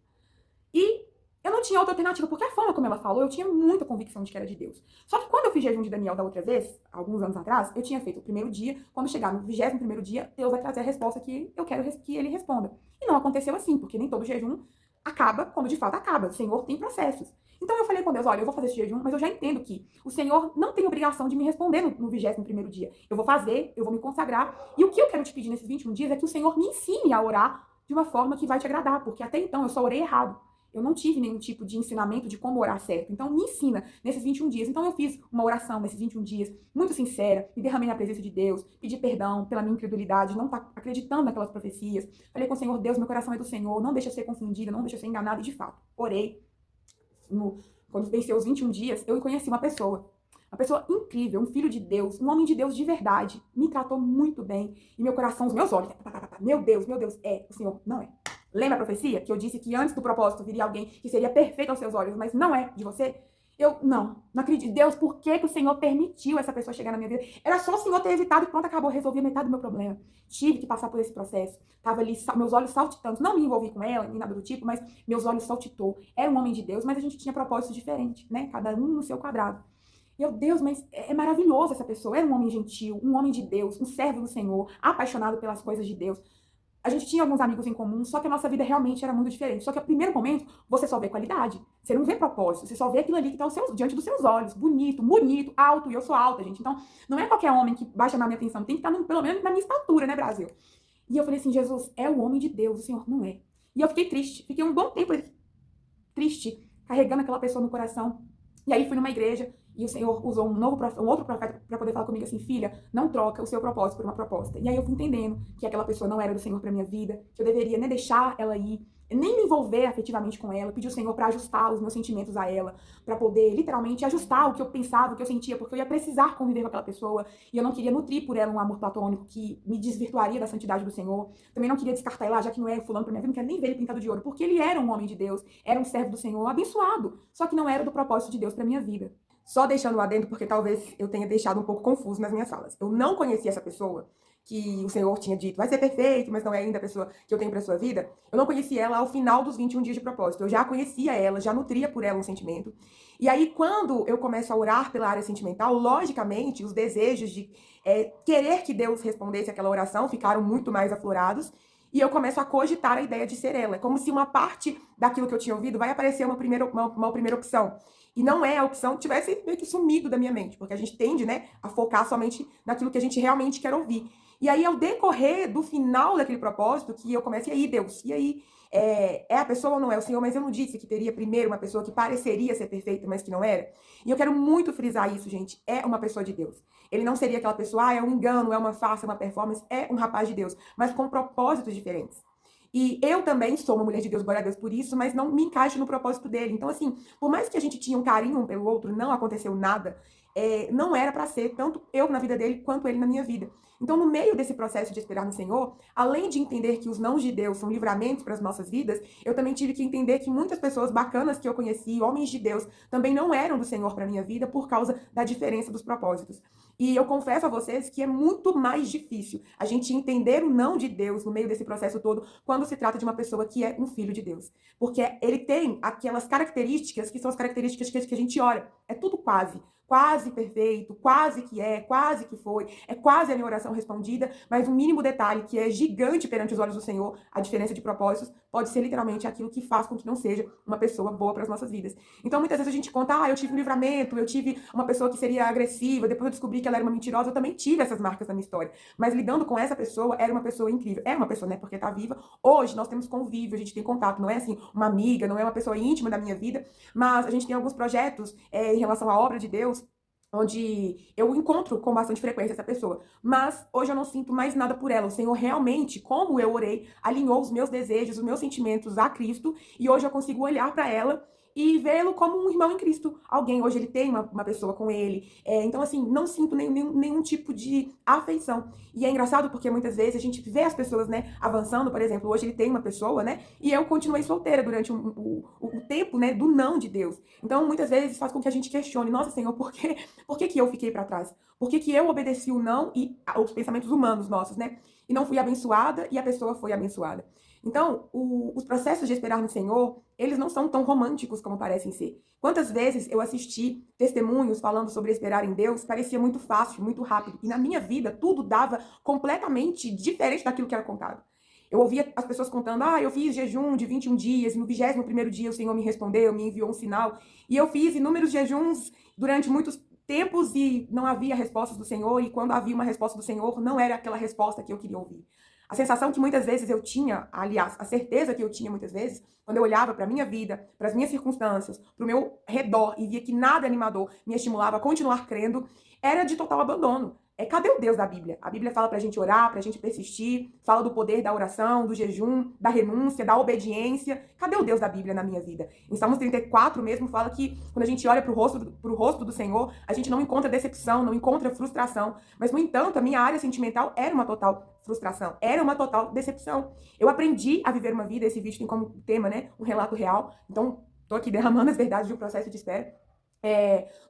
E eu não tinha outra alternativa, porque a forma como ela falou, eu tinha muita convicção de que era de Deus. Só que quando eu fiz jejum de Daniel da outra vez, alguns anos atrás, eu tinha feito o primeiro dia, quando chegar no 21º dia, Deus vai trazer a resposta que eu quero que ele responda. E não aconteceu assim, porque nem todo jejum acaba quando de fato acaba. O Senhor tem processos. Então eu falei com Deus, olha, eu vou fazer esse jejum, mas eu já entendo que o Senhor não tem obrigação de me responder no 21º dia. Eu vou fazer, eu vou me consagrar, e o que eu quero te pedir nesses 21 dias é que o Senhor me ensine a orar de uma forma que vai te agradar, porque até então eu só orei errado. Eu não tive nenhum tipo de ensinamento de como orar certo. Então, me ensina nesses 21 dias. Então, eu fiz uma oração nesses 21 dias, muito sincera, me derramei na presença de Deus, pedi perdão pela minha incredulidade, não estar acreditando naquelas profecias. Falei com o Senhor, Deus, meu coração é do Senhor, não deixa eu ser confundida, não deixa eu ser enganada. E, de fato, orei. Quando venceu os 21 dias, eu conheci uma pessoa incrível, um filho de Deus, um homem de Deus de verdade. Me tratou muito bem. E meu coração, os meus olhos, meu Deus, o Senhor não é. Lembra a profecia que eu disse que antes do propósito viria alguém que seria perfeito aos seus olhos, mas não é de você? Eu não acredito. Deus, por que o Senhor permitiu essa pessoa chegar na minha vida? Era só o Senhor ter evitado e pronto, acabou, resolvi metade do meu problema. Tive que passar por esse processo. Tava ali, meus olhos saltitando. Não me envolvi com ela, nem nada do tipo, mas meus olhos saltitou. Era um homem de Deus, mas a gente tinha propósitos diferentes, né? Cada um no seu quadrado. Meu Deus, mas é maravilhoso essa pessoa. Era um homem gentil, um homem de Deus, um servo do Senhor, apaixonado pelas coisas de Deus. A gente tinha alguns amigos em comum, só que a nossa vida realmente era muito diferente. Só que, no primeiro momento, você só vê qualidade. Você não vê propósito. Você só vê aquilo ali que está diante dos seus olhos. Bonito, alto. E eu sou alta, gente. Então, não é qualquer homem que vai chamar minha atenção. Tem que estar, pelo menos, na minha estatura, né, Brasil? E eu falei assim, Jesus, é o homem de Deus. O Senhor não é. E eu fiquei triste. Fiquei um bom tempo triste, carregando aquela pessoa no coração. E aí, fui numa igreja. E o Senhor usou um outro profeta para poder falar comigo assim, filha, não troca o seu propósito por uma proposta. E aí eu fui entendendo que aquela pessoa não era do Senhor para minha vida, que eu deveria nem deixar ela ir, nem me envolver afetivamente com ela, pedir o Senhor para ajustar os meus sentimentos a ela, para poder literalmente ajustar o que eu pensava, o que eu sentia, porque eu ia precisar conviver com aquela pessoa e eu não queria nutrir por ela um amor platônico que me desvirtuaria da santidade do Senhor. Também não queria descartar ela, já que não é fulano para minha vida, não quero nem ver ele pintado de ouro, porque ele era um homem de Deus, era um servo do Senhor, abençoado, só que não era do propósito de Deus para minha vida. Só deixando o adendo, porque talvez eu tenha deixado um pouco confuso nas minhas falas. Eu não conhecia essa pessoa que o Senhor tinha dito, vai ser perfeito, mas não é ainda a pessoa que eu tenho para sua vida. Eu não conhecia ela ao final dos 21 dias de propósito. Eu já conhecia ela, já nutria por ela um sentimento. E aí, quando eu começo a orar pela área sentimental, logicamente, os desejos de querer que Deus respondesse aquela oração ficaram muito mais aflorados. E eu começo a cogitar a ideia de ser ela. É como se uma parte daquilo que eu tinha ouvido vai aparecer uma primeira opção. E não é a opção que tivesse meio que sumido da minha mente, porque a gente tende, né, a focar somente naquilo que a gente realmente quer ouvir. E aí, ao decorrer do final daquele propósito, que eu começo, e aí, Deus, e aí, é a pessoa ou não é o Senhor? Mas eu não disse que teria primeiro uma pessoa que pareceria ser perfeita, mas que não era? E eu quero muito frisar isso, gente, é uma pessoa de Deus. Ele não seria aquela pessoa, é um engano, é uma farsa, é uma performance, é um rapaz de Deus, mas com propósitos diferentes. E eu também sou uma mulher de Deus, glória a Deus por isso, mas não me encaixo no propósito dele. Então, assim, por mais que a gente tinha um carinho um pelo outro, não aconteceu nada, não era para ser, tanto eu na vida dele, quanto ele na minha vida. Então, no meio desse processo de esperar no Senhor, além de entender que os nãos de Deus são livramentos para as nossas vidas, eu também tive que entender que muitas pessoas bacanas que eu conheci, homens de Deus, também não eram do Senhor para minha vida por causa da diferença dos propósitos. E eu confesso a vocês que é muito mais difícil a gente entender o não de Deus no meio desse processo todo quando se trata de uma pessoa que é um filho de Deus. Porque ele tem aquelas características que são as características que a gente olha. É tudo quase perfeito, quase que foi, é quase a minha oração respondida, mas um mínimo detalhe que é gigante perante os olhos do Senhor, a diferença de propósitos, pode ser literalmente aquilo que faz com que não seja uma pessoa boa para as nossas vidas. Então, muitas vezes a gente conta, eu tive um livramento, eu tive uma pessoa que seria agressiva, depois eu descobri que ela era uma mentirosa, eu também tive essas marcas na minha história. Mas lidando com essa pessoa, era uma pessoa incrível. É uma pessoa, né, porque tá viva. Hoje nós temos convívio, a gente tem contato, não é assim, uma amiga, não é uma pessoa íntima da minha vida, mas a gente tem alguns projetos em relação à obra de Deus, onde eu encontro com bastante frequência essa pessoa. Mas hoje eu não sinto mais nada por ela. O Senhor realmente, como eu orei, alinhou os meus desejos, os meus sentimentos a Cristo, e hoje eu consigo olhar para ela e vê-lo como um irmão em Cristo. Alguém, hoje ele tem uma pessoa com ele. Então, assim, não sinto nenhum tipo de afeição. E é engraçado porque muitas vezes a gente vê as pessoas, né, avançando. Por exemplo, hoje ele tem uma pessoa, né, e eu continuei solteira durante o tempo, né, do não de Deus. Então, muitas vezes faz com que a gente questione, nossa, Senhor, por que eu fiquei para trás? Por que eu obedeci o não e os pensamentos humanos nossos, né? E não fui abençoada e a pessoa foi abençoada. Então, os processos de esperar no Senhor, eles não são tão românticos como parecem ser. Quantas vezes eu assisti testemunhos falando sobre esperar em Deus, parecia muito fácil, muito rápido. E na minha vida, tudo dava completamente diferente daquilo que era contado. Eu ouvia as pessoas contando, eu fiz jejum de 21 dias, e no 21º dia o Senhor me respondeu, me enviou um sinal. E eu fiz inúmeros jejuns durante muitos tempos e não havia respostas do Senhor, e quando havia uma resposta do Senhor, não era aquela resposta que eu queria ouvir. A sensação que muitas vezes eu tinha, aliás, a certeza que eu tinha muitas vezes, quando eu olhava para a minha vida, para as minhas circunstâncias, para o meu redor e via que nada animador me estimulava a continuar crendo, era de total abandono. Cadê o Deus da Bíblia? A Bíblia fala pra gente orar, pra gente persistir, fala do poder da oração, do jejum, da renúncia, da obediência. Cadê o Deus da Bíblia na minha vida? Em Salmos 34 mesmo fala que quando a gente olha pro rosto do Senhor, a gente não encontra decepção, não encontra frustração. Mas, no entanto, a minha área sentimental era uma total frustração, era uma total decepção. Eu aprendi a viver uma vida, esse vídeo tem como tema, né, um relato real. Então, tô aqui derramando as verdades de um processo de espera.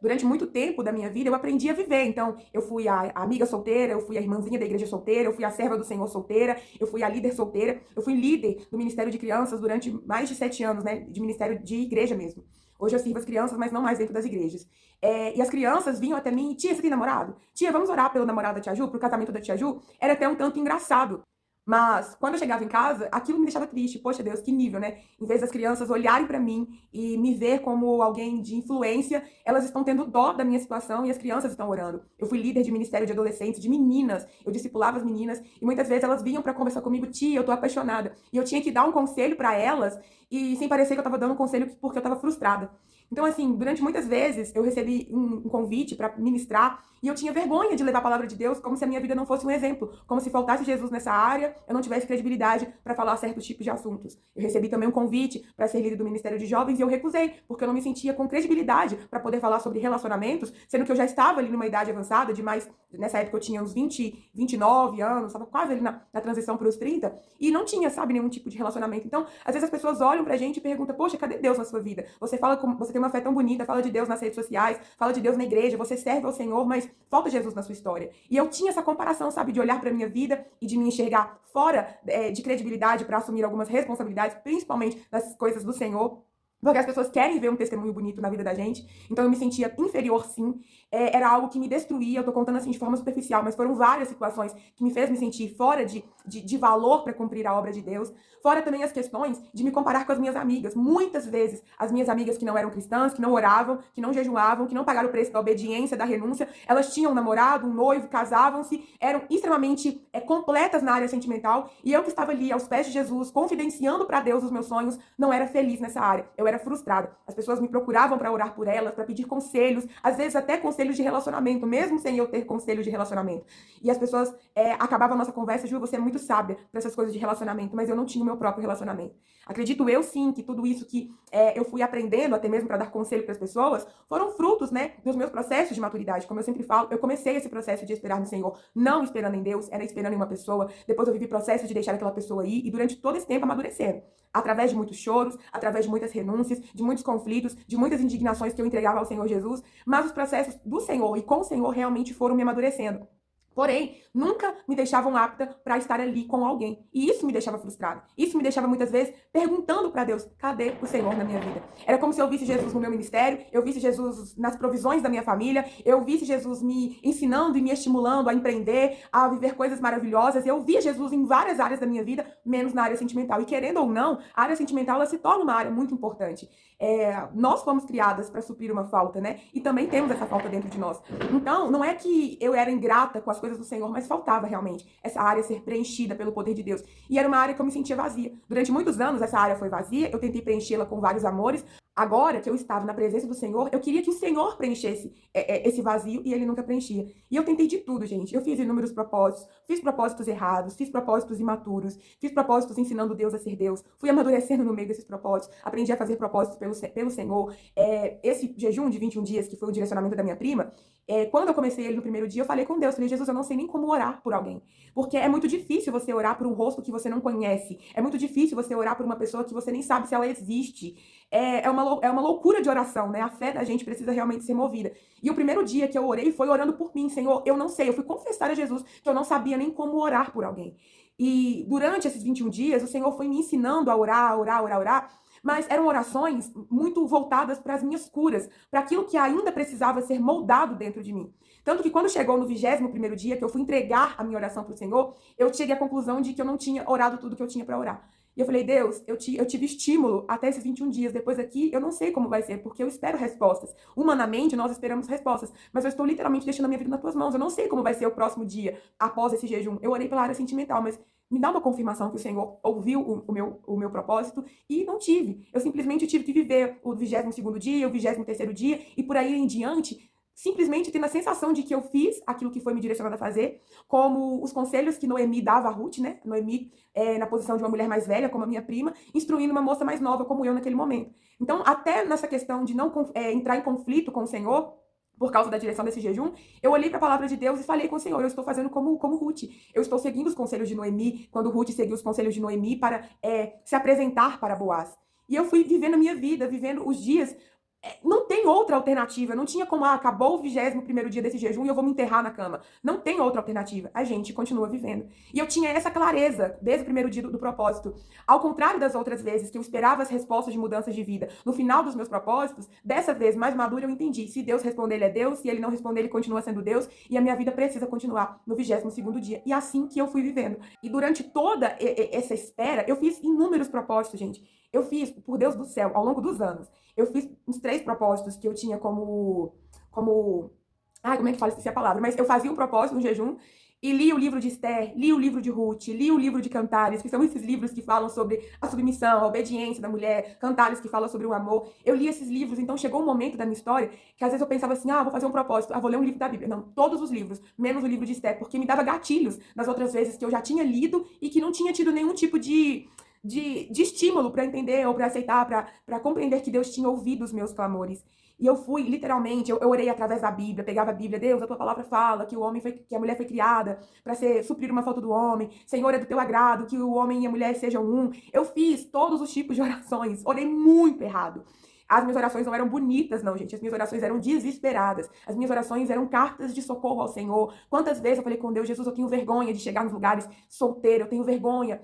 Durante muito tempo da minha vida eu aprendi a viver. Então, eu fui a amiga solteira, eu fui a irmãzinha da igreja solteira, eu fui a serva do Senhor solteira, eu fui a líder solteira, eu fui líder do Ministério de Crianças durante mais de 7 anos, né? De ministério de igreja mesmo. Hoje eu sirvo as crianças, mas não mais dentro das igrejas. E as crianças vinham até mim, tia, você tem namorado? Tia, vamos orar pelo namorado da tia Ju, pro casamento da tia Ju? Era até um tanto engraçado. Mas, quando eu chegava em casa, aquilo me deixava triste. Poxa Deus, que nível, né? Em vez das crianças olharem pra mim e me ver como alguém de influência, elas estão tendo dó da minha situação e as crianças estão orando. Eu fui líder de ministério de adolescentes, de meninas. Eu discipulava as meninas e muitas vezes elas vinham pra conversar comigo, tia, eu tô apaixonada. E eu tinha que dar um conselho pra elas e sem parecer que eu tava dando um conselho porque eu tava frustrada. Então, assim, durante muitas vezes eu recebi um convite pra ministrar e eu tinha vergonha de levar a palavra de Deus como se a minha vida não fosse um exemplo, como se faltasse Jesus nessa área, eu não tivesse credibilidade para falar certos tipos de assuntos. Eu recebi também um convite para ser líder do Ministério de Jovens e eu recusei, porque eu não me sentia com credibilidade para poder falar sobre relacionamentos, sendo que eu já estava ali numa idade avançada, nessa época eu tinha uns 20, 29 anos, estava quase ali na transição para os 30, e não tinha, sabe, nenhum tipo de relacionamento. Então, às vezes as pessoas olham pra gente e perguntam, poxa, cadê Deus na sua vida? Você tem uma fé tão bonita, fala de Deus nas redes sociais, fala de Deus na igreja, você serve ao Senhor, mas falta Jesus na sua história. E eu tinha essa comparação, sabe, de olhar pra minha vida e de me enxergar fora de credibilidade para assumir algumas responsabilidades, principalmente das coisas do Senhor. Porque as pessoas querem ver um testemunho bonito na vida da gente. Então eu me sentia inferior, sim. Era algo que me destruía. Eu tô contando assim de forma superficial, mas foram várias situações que me fez me sentir fora de valor para cumprir a obra de Deus. Fora também as questões de me comparar com as minhas amigas. Muitas vezes, as minhas amigas que não eram cristãs, que não oravam, que não jejuavam, que não pagaram o preço da obediência, da renúncia, elas tinham um namorado, um noivo, casavam-se, eram extremamente completas na área sentimental. E eu que estava ali aos pés de Jesus, confidenciando para Deus os meus sonhos, não era feliz nessa área. Eu era frustrada. As pessoas me procuravam para orar por elas, para pedir conselhos, às vezes até conselhos de relacionamento, mesmo sem eu ter conselhos de relacionamento. E as pessoas acabavam a nossa conversa, Ju, você é muito sábia para essas coisas de relacionamento, mas eu não tinha o meu próprio relacionamento. Acredito eu sim que tudo isso que eu fui aprendendo, até mesmo para dar conselho para as pessoas, foram frutos, né, dos meus processos de maturidade. Como eu sempre falo, eu comecei esse processo de esperar no Senhor, não esperando em Deus, era esperando em uma pessoa. Depois eu vivi processo de deixar aquela pessoa ir e durante todo esse tempo amadurecendo. Através de muitos choros, através de muitas renúncias, de muitos conflitos, de muitas indignações que eu entregava ao Senhor Jesus, mas os processos do Senhor e com o Senhor realmente foram me amadurecendo. Porém, nunca me deixavam apta para estar ali com alguém. E isso me deixava frustrada. Isso me deixava muitas vezes perguntando para Deus, cadê o Senhor na minha vida? Era como se eu visse Jesus no meu ministério, eu visse Jesus nas provisões da minha família, eu visse Jesus me ensinando e me estimulando a empreender, a viver coisas maravilhosas. Eu via Jesus em várias áreas da minha vida, menos na área sentimental. E querendo ou não, a área sentimental ela se torna uma área muito importante. Nós fomos criadas para suprir uma falta, né? E também temos essa falta dentro de nós. Então, não é que eu era ingrata com as coisas do Senhor, mas faltava realmente essa área ser preenchida pelo poder de Deus. E era uma área que eu me sentia vazia. Durante muitos anos, essa área foi vazia, eu tentei preenchê-la com vários amores, Agora que eu estava na presença do Senhor, eu queria que o Senhor preenchesse esse vazio e ele nunca preenchia. E eu tentei de tudo, gente. Eu fiz inúmeros propósitos, fiz propósitos errados, fiz propósitos imaturos, fiz propósitos ensinando Deus a ser Deus, fui amadurecendo no meio desses propósitos, aprendi a fazer propósitos pelo Senhor. Esse jejum de 21 dias, que foi o direcionamento da minha prima, quando eu comecei ele no primeiro dia, eu falei com Deus, falei, Jesus, eu não sei nem como orar por alguém. Porque é muito difícil você orar por um rosto que você não conhece. É muito difícil você orar por uma pessoa que você nem sabe se ela existe. É uma loucura de oração, né? A fé da gente precisa realmente ser movida. E o primeiro dia que eu orei foi orando por mim, Senhor, eu não sei. Eu fui confessar a Jesus que eu não sabia nem como orar por alguém. E durante esses 21 dias, o Senhor foi me ensinando a orar, orar, orar, orar. Mas eram orações muito voltadas para as minhas curas, para aquilo que ainda precisava ser moldado dentro de mim. Tanto que quando chegou no 21º dia, que eu fui entregar a minha oração para o Senhor, eu cheguei à conclusão de que eu não tinha orado tudo que eu tinha para orar. E eu falei, Deus, eu tive estímulo até esses 21 dias. Depois daqui, eu não sei como vai ser, porque eu espero respostas. Humanamente, nós esperamos respostas. Mas eu estou literalmente deixando a minha vida nas tuas mãos. Eu não sei como vai ser o próximo dia, após esse jejum. Eu orei pela área sentimental, mas me dá uma confirmação que o Senhor ouviu o meu propósito e não tive. Eu simplesmente tive que viver o 22º dia, o 23º dia e por aí em diante, simplesmente tendo a sensação de que eu fiz aquilo que foi me direcionado a fazer, como os conselhos que Noemi dava a Ruth, né? Noemi, na posição de uma mulher mais velha, como a minha prima, instruindo uma moça mais nova, como eu naquele momento. Então, até nessa questão de não entrar em conflito com o Senhor, por causa da direção desse jejum, eu olhei para a palavra de Deus e falei com o Senhor, eu estou fazendo como Ruth. Eu estou seguindo os conselhos de Noemi, quando Ruth seguiu os conselhos de Noemi para se apresentar para Boaz. E eu fui vivendo a minha vida, vivendo os dias. Não tem outra alternativa. Não tinha como, acabou o 21º dia desse jejum e eu vou me enterrar na cama. Não tem outra alternativa. A gente continua vivendo. E eu tinha essa clareza desde o primeiro dia do propósito. Ao contrário das outras vezes, que eu esperava as respostas de mudanças de vida no final dos meus propósitos, dessa vez, mais madura, eu entendi. Se Deus responder, ele é Deus. Se ele não responder, ele continua sendo Deus. E a minha vida precisa continuar no 22º dia. E assim que eu fui vivendo. E durante toda essa espera, eu fiz inúmeros propósitos, gente. Eu fiz, por Deus do céu, ao longo dos anos, eu fiz uns 3 propósitos que eu tinha como... Ai, como é que fala? Esqueci a palavra. Mas eu fazia um propósito no jejum e li o livro de Esther, li o livro de Ruth, li o livro de Cantares, que são esses livros que falam sobre a submissão, a obediência da mulher, Cantares que fala sobre o amor. Eu li esses livros, então chegou um momento da minha história que às vezes eu pensava assim, vou fazer um propósito, vou ler um livro da Bíblia. Não, todos os livros, menos o livro de Esther, porque me dava gatilhos nas outras vezes que eu já tinha lido e que não tinha tido nenhum tipo de estímulo para entender ou para aceitar, para compreender que Deus tinha ouvido os meus clamores. E eu fui, literalmente, eu orei através da Bíblia, pegava a Bíblia, Deus, a tua palavra fala que que a mulher foi criada para suprir uma falta do homem, Senhor, é do teu agrado, que o homem e a mulher sejam um. Eu fiz todos os tipos de orações, orei muito errado. As minhas orações não eram bonitas, não, gente. As minhas orações eram desesperadas. As minhas orações eram cartas de socorro ao Senhor. Quantas vezes eu falei com Deus, Jesus, eu tenho vergonha de chegar nos lugares solteira, eu tenho vergonha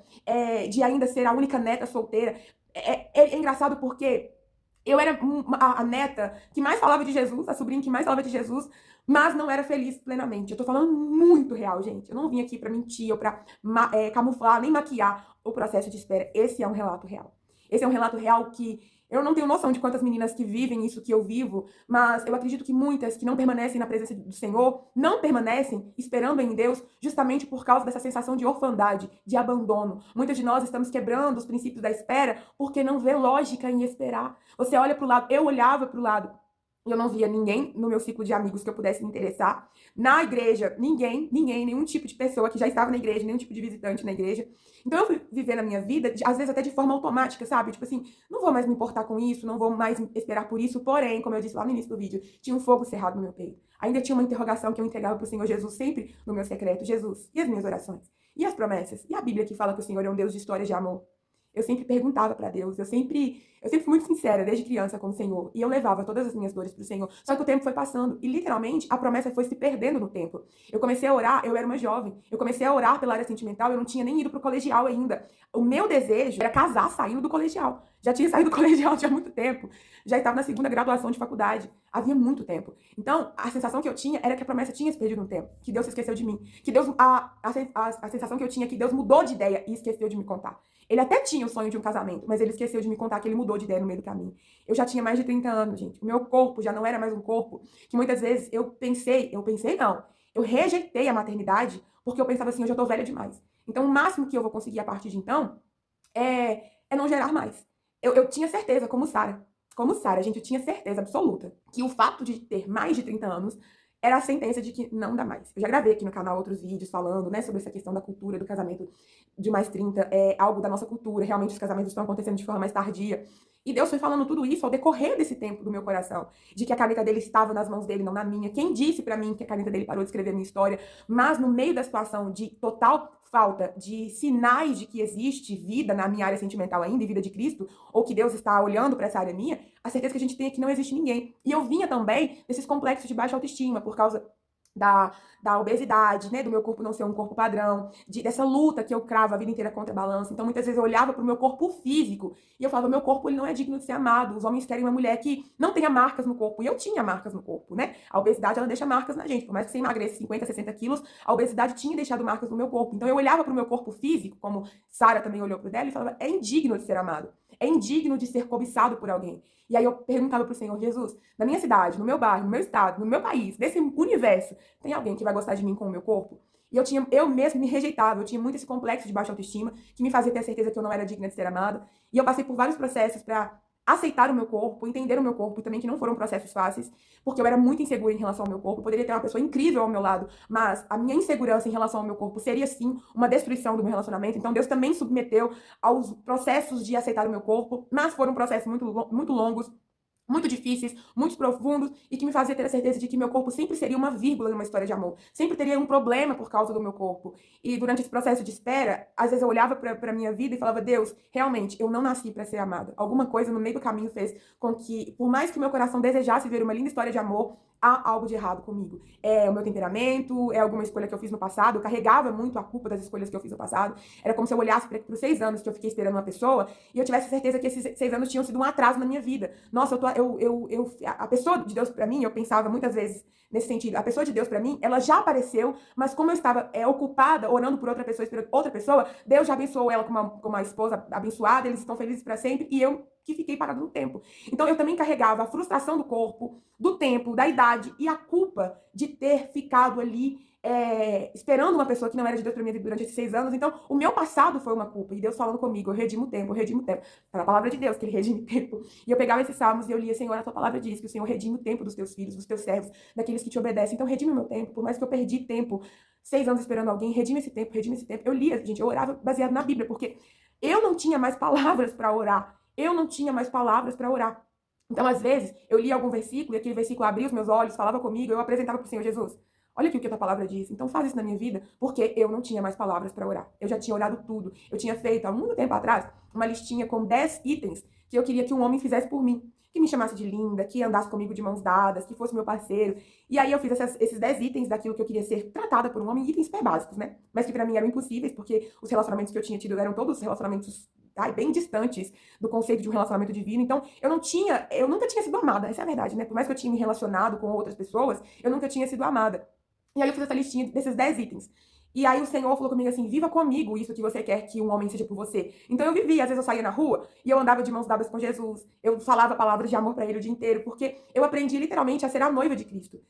de ainda ser a única neta solteira. É engraçado porque eu era a neta que mais falava de Jesus, a sobrinha que mais falava de Jesus, mas não era feliz plenamente. Eu tô falando muito real, gente. Eu não vim aqui pra mentir ou pra camuflar, nem maquiar o processo de espera. Esse é um relato real. Esse é um relato real que eu não tenho noção de quantas meninas que vivem isso que eu vivo, mas eu acredito que muitas que não permanecem na presença do Senhor, não permanecem esperando em Deus justamente por causa dessa sensação de orfandade, de abandono. Muitas de nós estamos quebrando os princípios da espera porque não vê lógica em esperar. Você olha para o lado, eu olhava para o lado, eu não via ninguém no meu ciclo de amigos que eu pudesse me interessar. Na igreja, ninguém, nenhum tipo de pessoa que já estava na igreja, nenhum tipo de visitante na igreja. Então eu fui viver a minha vida, às vezes até de forma automática, sabe? Tipo assim, não vou mais me importar com isso, não vou mais esperar por isso. Porém, como eu disse lá no início do vídeo, tinha um fogo cerrado no meu peito. Ainda tinha uma interrogação que eu entregava para o Senhor Jesus sempre no meu secreto. Jesus, e as minhas orações? E as promessas? E a Bíblia que fala que o Senhor é um Deus de histórias de amor? Eu sempre perguntava para Deus, eu sempre fui muito sincera desde criança com o Senhor, e eu levava todas as minhas dores pro Senhor. Só que o tempo foi passando e literalmente a promessa foi se perdendo no tempo. Eu comecei a orar, eu era uma jovem, eu comecei a orar pela área sentimental, eu não tinha nem ido pro colegial ainda. O meu desejo era casar saindo do colegial. Já tinha saído do colegial tinha muito tempo, já estava na 2ª graduação de faculdade, havia muito tempo. Então, a sensação que eu tinha era que a promessa tinha se perdido no tempo, que Deus se esqueceu de mim, que Deus, a sensação que eu tinha é que Deus mudou de ideia e esqueceu de me contar. Ele até tinha o sonho de um casamento, mas ele esqueceu de me contar que ele mudou de ideia no meio do caminho. Eu já tinha mais de 30 anos, gente. O meu corpo já não era mais um corpo que muitas vezes eu rejeitei a maternidade porque eu pensava assim, eu já tô velha demais. Então, o máximo que eu vou conseguir a partir de então é não gerar mais. Eu tinha certeza, como Sara. como Sara, gente, eu tinha certeza absoluta que o fato de ter mais de 30 anos era a sentença de que não dá mais. Eu já gravei aqui no canal outros vídeos falando, né, sobre essa questão da cultura do casamento de mais 30, é algo da nossa cultura, realmente os casamentos estão acontecendo de forma mais tardia. E Deus foi falando tudo isso ao decorrer desse tempo do meu coração, de que a caneta dele estava nas mãos dele, não na minha. Quem disse pra mim que a caneta dele parou de escrever a minha história? Mas no meio da situação de total falta de sinais de que existe vida na minha área sentimental ainda, e vida de Cristo, ou que Deus está olhando para essa área minha, a certeza que a gente tem é que não existe ninguém. E eu vinha também desses complexos de baixa autoestima, por causa da obesidade, né, do meu corpo não ser um corpo padrão, dessa luta que eu cravo a vida inteira contra a balança. Então, muitas vezes eu olhava pro meu corpo físico e eu falava, meu corpo ele não é digno de ser amado. Os homens querem uma mulher que não tenha marcas no corpo. E eu tinha marcas no corpo, né? A obesidade, ela deixa marcas na gente. Por mais que você emagreça 50, 60 quilos, a obesidade tinha deixado marcas no meu corpo. Então, eu olhava pro meu corpo físico, como Sara também olhou pro dela, e falava, é indigno de ser amado. É indigno de ser cobiçado por alguém. E aí eu perguntava pro Senhor, Jesus, na minha cidade, no meu bairro, no meu estado, no meu país, desse universo, tem alguém que vai gostar de mim com o meu corpo? E eu mesmo me rejeitava, eu tinha muito esse complexo de baixa autoestima, que me fazia ter a certeza que eu não era digna de ser amada. E eu passei por vários processos para aceitar o meu corpo, entender o meu corpo, e também que não foram processos fáceis, porque eu era muito insegura em relação ao meu corpo. Eu poderia ter uma pessoa incrível ao meu lado, mas a minha insegurança em relação ao meu corpo seria sim uma destruição do meu relacionamento. Então Deus também submeteu aos processos de aceitar o meu corpo, mas foram processos muito longos, muito difíceis, muito profundos, e que me fazia ter a certeza de que meu corpo sempre seria uma vírgula numa história de amor. Sempre teria um problema por causa do meu corpo. E durante esse processo de espera, às vezes eu olhava pra minha vida e falava, Deus, realmente, eu não nasci para ser amada. Alguma coisa no meio do caminho fez com que, por mais que o meu coração desejasse ver uma linda história de amor, há algo de errado comigo. É o meu temperamento, é alguma escolha que eu fiz no passado, eu carregava muito a culpa das escolhas que eu fiz no passado. Era como se eu olhasse para os 6 anos que eu fiquei esperando uma pessoa e eu tivesse certeza que esses 6 anos tinham sido um atraso na minha vida. Nossa, a pessoa de Deus para mim, eu pensava muitas vezes nesse sentido, a pessoa de Deus para mim, ela já apareceu, mas como eu estava ocupada orando por outra pessoa, esperando outra pessoa, Deus já abençoou ela com uma esposa abençoada, eles estão felizes para sempre, e eu que fiquei parada no tempo. Então eu também carregava a frustração do corpo, do tempo, da idade e a culpa de ter ficado ali esperando uma pessoa que não era de Deus pra minha vida durante esses 6 anos. Então, o meu passado foi uma culpa. E Deus falando comigo, eu redimo o tempo, eu redimo o tempo. Era a palavra de Deus que ele redime o tempo. E eu pegava esses salmos e eu lia, Senhor, a tua palavra diz que o Senhor redime o tempo dos teus filhos, dos teus servos, daqueles que te obedecem. Então, redime o meu tempo. Por mais que eu perdi tempo, 6 anos esperando alguém, redime esse tempo, redime esse tempo. Eu lia, gente, eu orava baseado na Bíblia, porque eu não tinha mais palavras para orar. Eu não tinha mais palavras para orar. Então, às vezes, eu lia algum versículo e aquele versículo abria os meus olhos, falava comigo, eu apresentava para o Senhor Jesus. Olha aqui o que a tua palavra diz. Então faz isso na minha vida, porque eu não tinha mais palavras para orar. Eu já tinha orado tudo. Eu tinha feito, há muito tempo atrás, uma listinha com 10 itens que eu queria que um homem fizesse por mim. Que me chamasse de linda, que andasse comigo de mãos dadas, que fosse meu parceiro. E aí eu fiz esses 10 itens daquilo que eu queria ser tratada por um homem, itens super básicos, né? Mas que pra mim eram impossíveis, porque os relacionamentos que eu tinha tido eram todos relacionamentos bem distantes do conceito de um relacionamento divino. Então, eu nunca tinha sido amada, essa é a verdade, né? Por mais que eu tinha me relacionado com outras pessoas, eu nunca tinha sido amada. E aí eu fiz essa listinha desses 10 itens. E aí o Senhor falou comigo assim, viva comigo isso que você quer que um homem seja por você. Então eu vivia, às vezes eu saía na rua e eu andava de mãos dadas com Jesus. Eu falava palavras de amor para ele o dia inteiro, porque eu aprendi literalmente a ser a noiva de Cristo.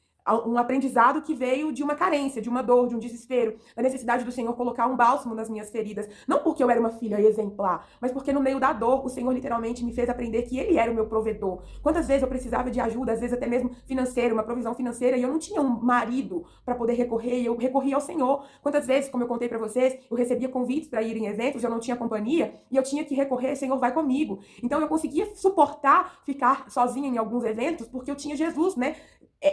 Um aprendizado que veio de uma carência, de uma dor, de um desespero, da necessidade do Senhor colocar um bálsamo nas minhas feridas. Não porque eu era uma filha exemplar, mas porque no meio da dor, o Senhor literalmente me fez aprender que Ele era o meu provedor. Quantas vezes eu precisava de ajuda, às vezes até mesmo financeira, uma provisão financeira, e eu não tinha um marido para poder recorrer, e eu recorria ao Senhor. Quantas vezes, como eu contei para vocês, eu recebia convites para ir em eventos, eu não tinha companhia, e eu tinha que recorrer, Senhor, vai comigo. Então eu conseguia suportar ficar sozinha em alguns eventos, porque eu tinha Jesus, né?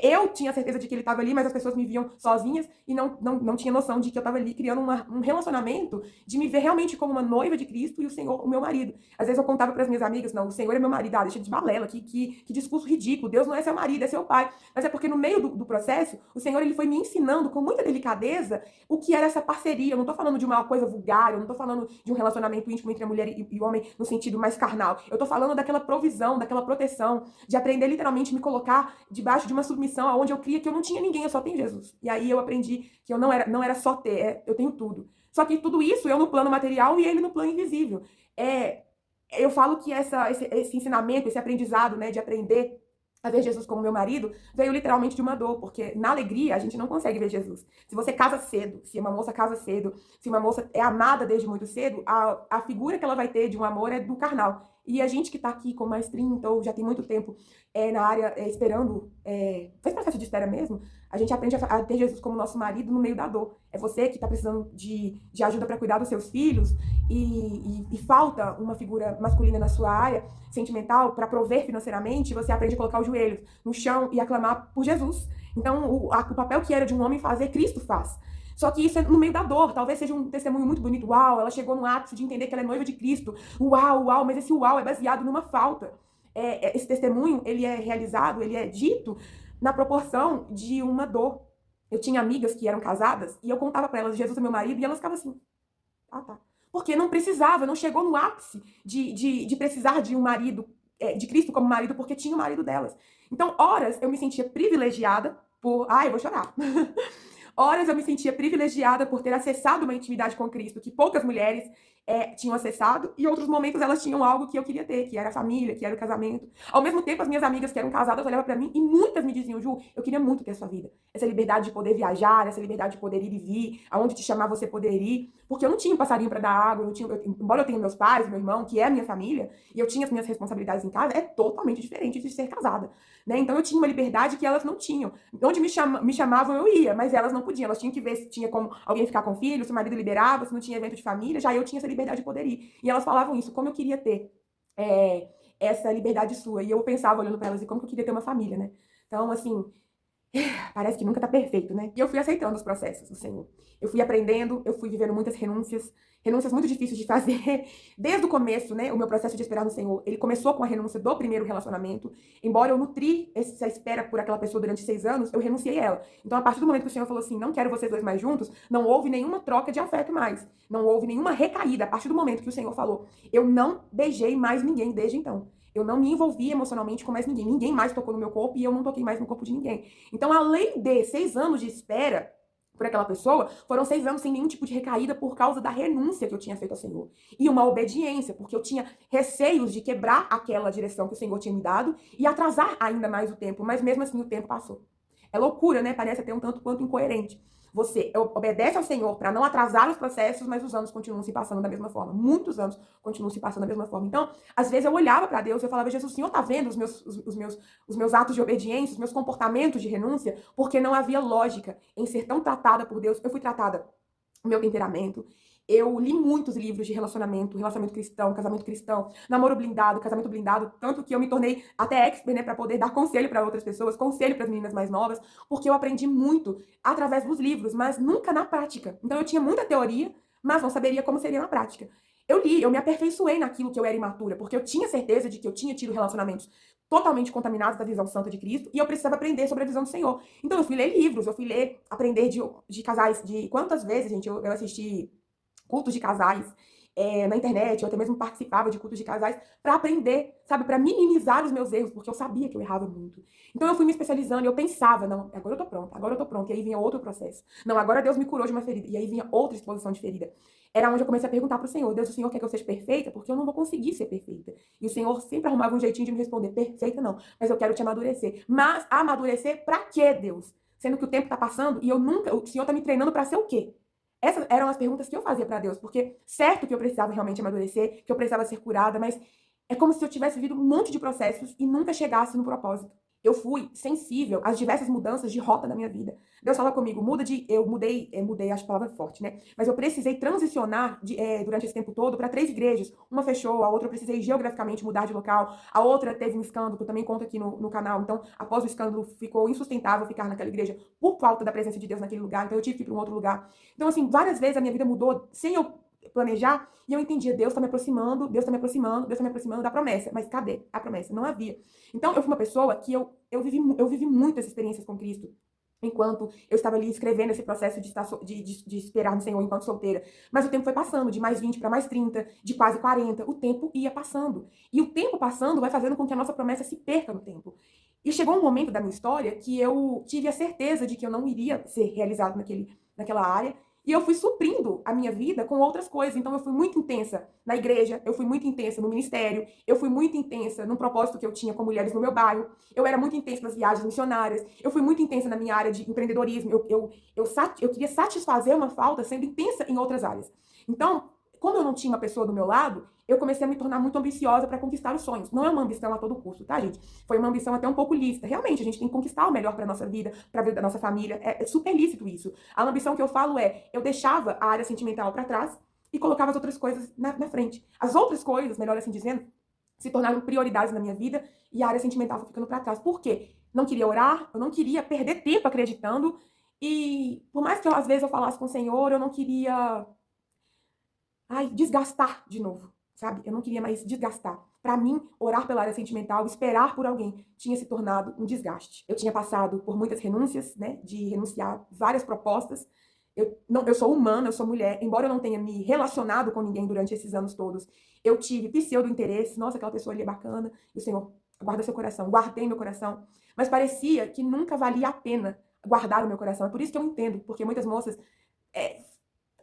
Eu tinha certeza de que ele estava ali, mas as pessoas me viam sozinhas e não tinha noção de que eu estava ali criando um relacionamento de me ver realmente como uma noiva de Cristo e o Senhor, o meu marido. Às vezes eu contava para as minhas amigas, não, o Senhor é meu marido, deixa de balela, que discurso ridículo, Deus não é seu marido, é seu pai. Mas é porque no meio do processo, o Senhor ele foi me ensinando com muita delicadeza o que era essa parceria. Eu não estou falando de uma coisa vulgar, eu não estou falando de um relacionamento íntimo entre a mulher e o homem no sentido mais carnal. Eu estou falando daquela provisão, daquela proteção, de aprender literalmente me colocar debaixo de uma submissão onde eu cria que eu não tinha ninguém, eu só tenho Jesus. E aí eu aprendi que eu não era só ter, eu tenho tudo. Só que tudo isso eu no plano material e ele no plano invisível. Eu falo que esse ensinamento, esse aprendizado, né, de aprender a ver Jesus como meu marido, veio literalmente de uma dor, porque na alegria a gente não consegue ver Jesus. Se você casa cedo, se uma moça casa cedo, se uma moça é amada desde muito cedo, a figura que ela vai ter de um amor é do carnal. E a gente que tá aqui com mais 30 ou já tem muito tempo na área esperando, faz processo de espera mesmo, a gente aprende a ter Jesus como nosso marido no meio da dor. É você que tá precisando de ajuda para cuidar dos seus filhos e falta uma figura masculina na sua área sentimental para prover financeiramente, você aprende a colocar os joelhos no chão e aclamar por Jesus. Então, o papel que era de um homem fazer, Cristo faz. Só que isso é no meio da dor. Talvez seja um testemunho muito bonito. Uau, ela chegou no ápice de entender que ela é noiva de Cristo. Uau, uau, mas esse uau é baseado numa falta. Esse testemunho, ele é realizado, ele é dito na proporção de uma dor. Eu tinha amigas que eram casadas e eu contava para elas, Jesus é meu marido, e elas ficavam assim, ah, tá. Porque não precisava, não chegou no ápice de precisar de um marido, de Cristo como marido, porque tinha o marido delas. Então, horas eu me sentia privilegiada por. Ai, eu vou chorar. Horas eu me sentia privilegiada por ter acessado uma intimidade com Cristo que poucas mulheres tinham acessado, e outros momentos elas tinham algo que eu queria ter, que era a família, que era o casamento. Ao mesmo tempo, as minhas amigas que eram casadas olhavam para mim e muitas me diziam, Ju, eu queria muito ter a sua vida. Essa liberdade de poder viajar, essa liberdade de poder ir e vir, aonde te chamar você poder ir, porque eu não tinha um passarinho para dar água, embora eu tenha meus pais, meu irmão, que é a minha família, e eu tinha as minhas responsabilidades em casa, é totalmente diferente de ser casada, né? Então eu tinha uma liberdade que elas não tinham. Onde me chamavam, eu ia, mas elas não podiam. Elas tinham que ver se tinha como alguém ficar com filho, se o marido liberava, se não tinha evento de família. Já eu tinha essa liberdade de poder ir. E elas falavam isso, como eu queria ter essa liberdade sua. E eu pensava, olhando para elas, e como que eu queria ter uma família, né? Então, assim, parece que nunca tá perfeito, né? E eu fui aceitando os processos do Senhor. Eu fui aprendendo, eu fui vivendo muitas renúncias muito difíceis de fazer. Desde o começo, né, o meu processo de esperar no Senhor, ele começou com a renúncia do primeiro relacionamento. Embora eu nutri essa espera por aquela pessoa durante 6 anos, eu renunciei a ela. Então, a partir do momento que o Senhor falou assim, não quero vocês dois mais juntos, não houve nenhuma troca de afeto mais. Não houve nenhuma recaída. A partir do momento que o Senhor falou, eu não beijei mais ninguém desde então. Eu não me envolvi emocionalmente com mais ninguém. Ninguém mais tocou no meu corpo e eu não toquei mais no corpo de ninguém. Então, além de 6 anos de espera por aquela pessoa, foram 6 anos sem nenhum tipo de recaída por causa da renúncia que eu tinha feito ao Senhor. E uma obediência, porque eu tinha receios de quebrar aquela direção que o Senhor tinha me dado e atrasar ainda mais o tempo. Mas mesmo assim, o tempo passou. É loucura, né? Parece até um tanto quanto incoerente. Você obedece ao Senhor para não atrasar os processos, mas os anos continuam se passando da mesma forma. Muitos anos continuam se passando da mesma forma. Então, às vezes eu olhava para Deus e eu falava, Jesus, o Senhor está vendo os meus atos de obediência, os meus comportamentos de renúncia? Porque não havia lógica em ser tão tratada por Deus. Eu fui tratada o meu temperamento. Eu li muitos livros de relacionamento cristão, casamento cristão, namoro blindado, casamento blindado, tanto que eu me tornei até expert, né, para poder dar conselho para outras pessoas, conselho para as meninas mais novas, porque eu aprendi muito através dos livros, mas nunca na prática. Então eu tinha muita teoria, mas não saberia como seria na prática. Eu li, eu me aperfeiçoei naquilo que eu era imatura, porque eu tinha certeza de que eu tinha tido relacionamentos totalmente contaminados da visão santa de Cristo, e eu precisava aprender sobre a visão do Senhor. Então eu fui ler livros, eu fui ler, aprender de casais, de quantas vezes, gente, eu assisti cultos de casais na internet, eu até mesmo participava de cultos de casais para aprender, sabe, para minimizar os meus erros, porque eu sabia que eu errava muito. Então eu fui me especializando e eu pensava, não, agora eu tô pronta, e aí vinha outro processo. Não, agora Deus me curou de uma ferida, e aí vinha outra exposição de ferida. Era onde eu comecei a perguntar pro Senhor, Deus, o Senhor quer que eu seja perfeita? Porque eu não vou conseguir ser perfeita. E o Senhor sempre arrumava um jeitinho de me responder, perfeita não, mas eu quero te amadurecer. Mas amadurecer pra quê, Deus? Sendo que o tempo tá passando e o Senhor tá me treinando para ser o quê? Essas eram as perguntas que eu fazia para Deus, porque certo que eu precisava realmente amadurecer, que eu precisava ser curada, mas é como se eu tivesse vivido um monte de processos e nunca chegasse no propósito. Eu fui sensível às diversas mudanças de rota da minha vida. Deus fala comigo, eu mudei, acho que a palavra é forte, né? Mas eu precisei transicionar durante esse tempo todo para 3 igrejas. Uma fechou, a outra eu precisei geograficamente mudar de local, a outra teve um escândalo, que eu também conto aqui no canal. Então, após o escândalo, ficou insustentável ficar naquela igreja por falta da presença de Deus naquele lugar, então eu tive que ir para um outro lugar. Então, assim, várias vezes a minha vida mudou sem eu planejar, e eu entendia, Deus está me aproximando, Deus está me aproximando, Deus está me aproximando da promessa. Mas cadê a promessa? Não havia. Então, eu fui uma pessoa que eu vivi muitas experiências com Cristo, enquanto eu estava ali escrevendo esse processo de esperar no Senhor enquanto solteira. Mas o tempo foi passando, de mais 20 para mais 30, de quase 40, o tempo ia passando. E o tempo passando vai fazendo com que a nossa promessa se perca no tempo. E chegou um momento da minha história que eu tive a certeza de que eu não iria ser realizado naquela área, E eu fui suprindo a minha vida com outras coisas. Então eu fui muito intensa na igreja, eu fui muito intensa no ministério, eu fui muito intensa num propósito que eu tinha com mulheres no meu bairro, eu era muito intensa nas viagens missionárias, eu fui muito intensa na minha área de empreendedorismo, eu queria satisfazer uma falta sendo intensa em outras áreas. Então, como eu não tinha uma pessoa do meu lado, eu comecei a me tornar muito ambiciosa para conquistar os sonhos. Não é uma ambição a todo custo, tá, gente? Foi uma ambição até um pouco lícita. Realmente, a gente tem que conquistar o melhor para nossa vida, para a vida da nossa família. É super lícito isso. A ambição que eu falo é, eu deixava a área sentimental para trás e colocava as outras coisas na frente. As outras coisas, melhor assim dizendo, se tornaram prioridades na minha vida e a área sentimental foi ficando para trás. Por quê? Não queria orar, eu não queria perder tempo acreditando e por mais que às vezes eu falasse com o Senhor, eu não queria desgastar de novo, sabe? Eu não queria mais desgastar. Para mim, orar pela área sentimental, esperar por alguém, tinha se tornado um desgaste. Eu tinha passado por muitas renúncias, né? De renunciar várias propostas. Eu sou humana, eu sou mulher, embora eu não tenha me relacionado com ninguém durante esses anos todos, eu tive pseudo-interesse, nossa, aquela pessoa ali é bacana, e o Senhor guarda seu coração, guardei meu coração, mas parecia que nunca valia a pena guardar o meu coração. É por isso que eu entendo, porque muitas moças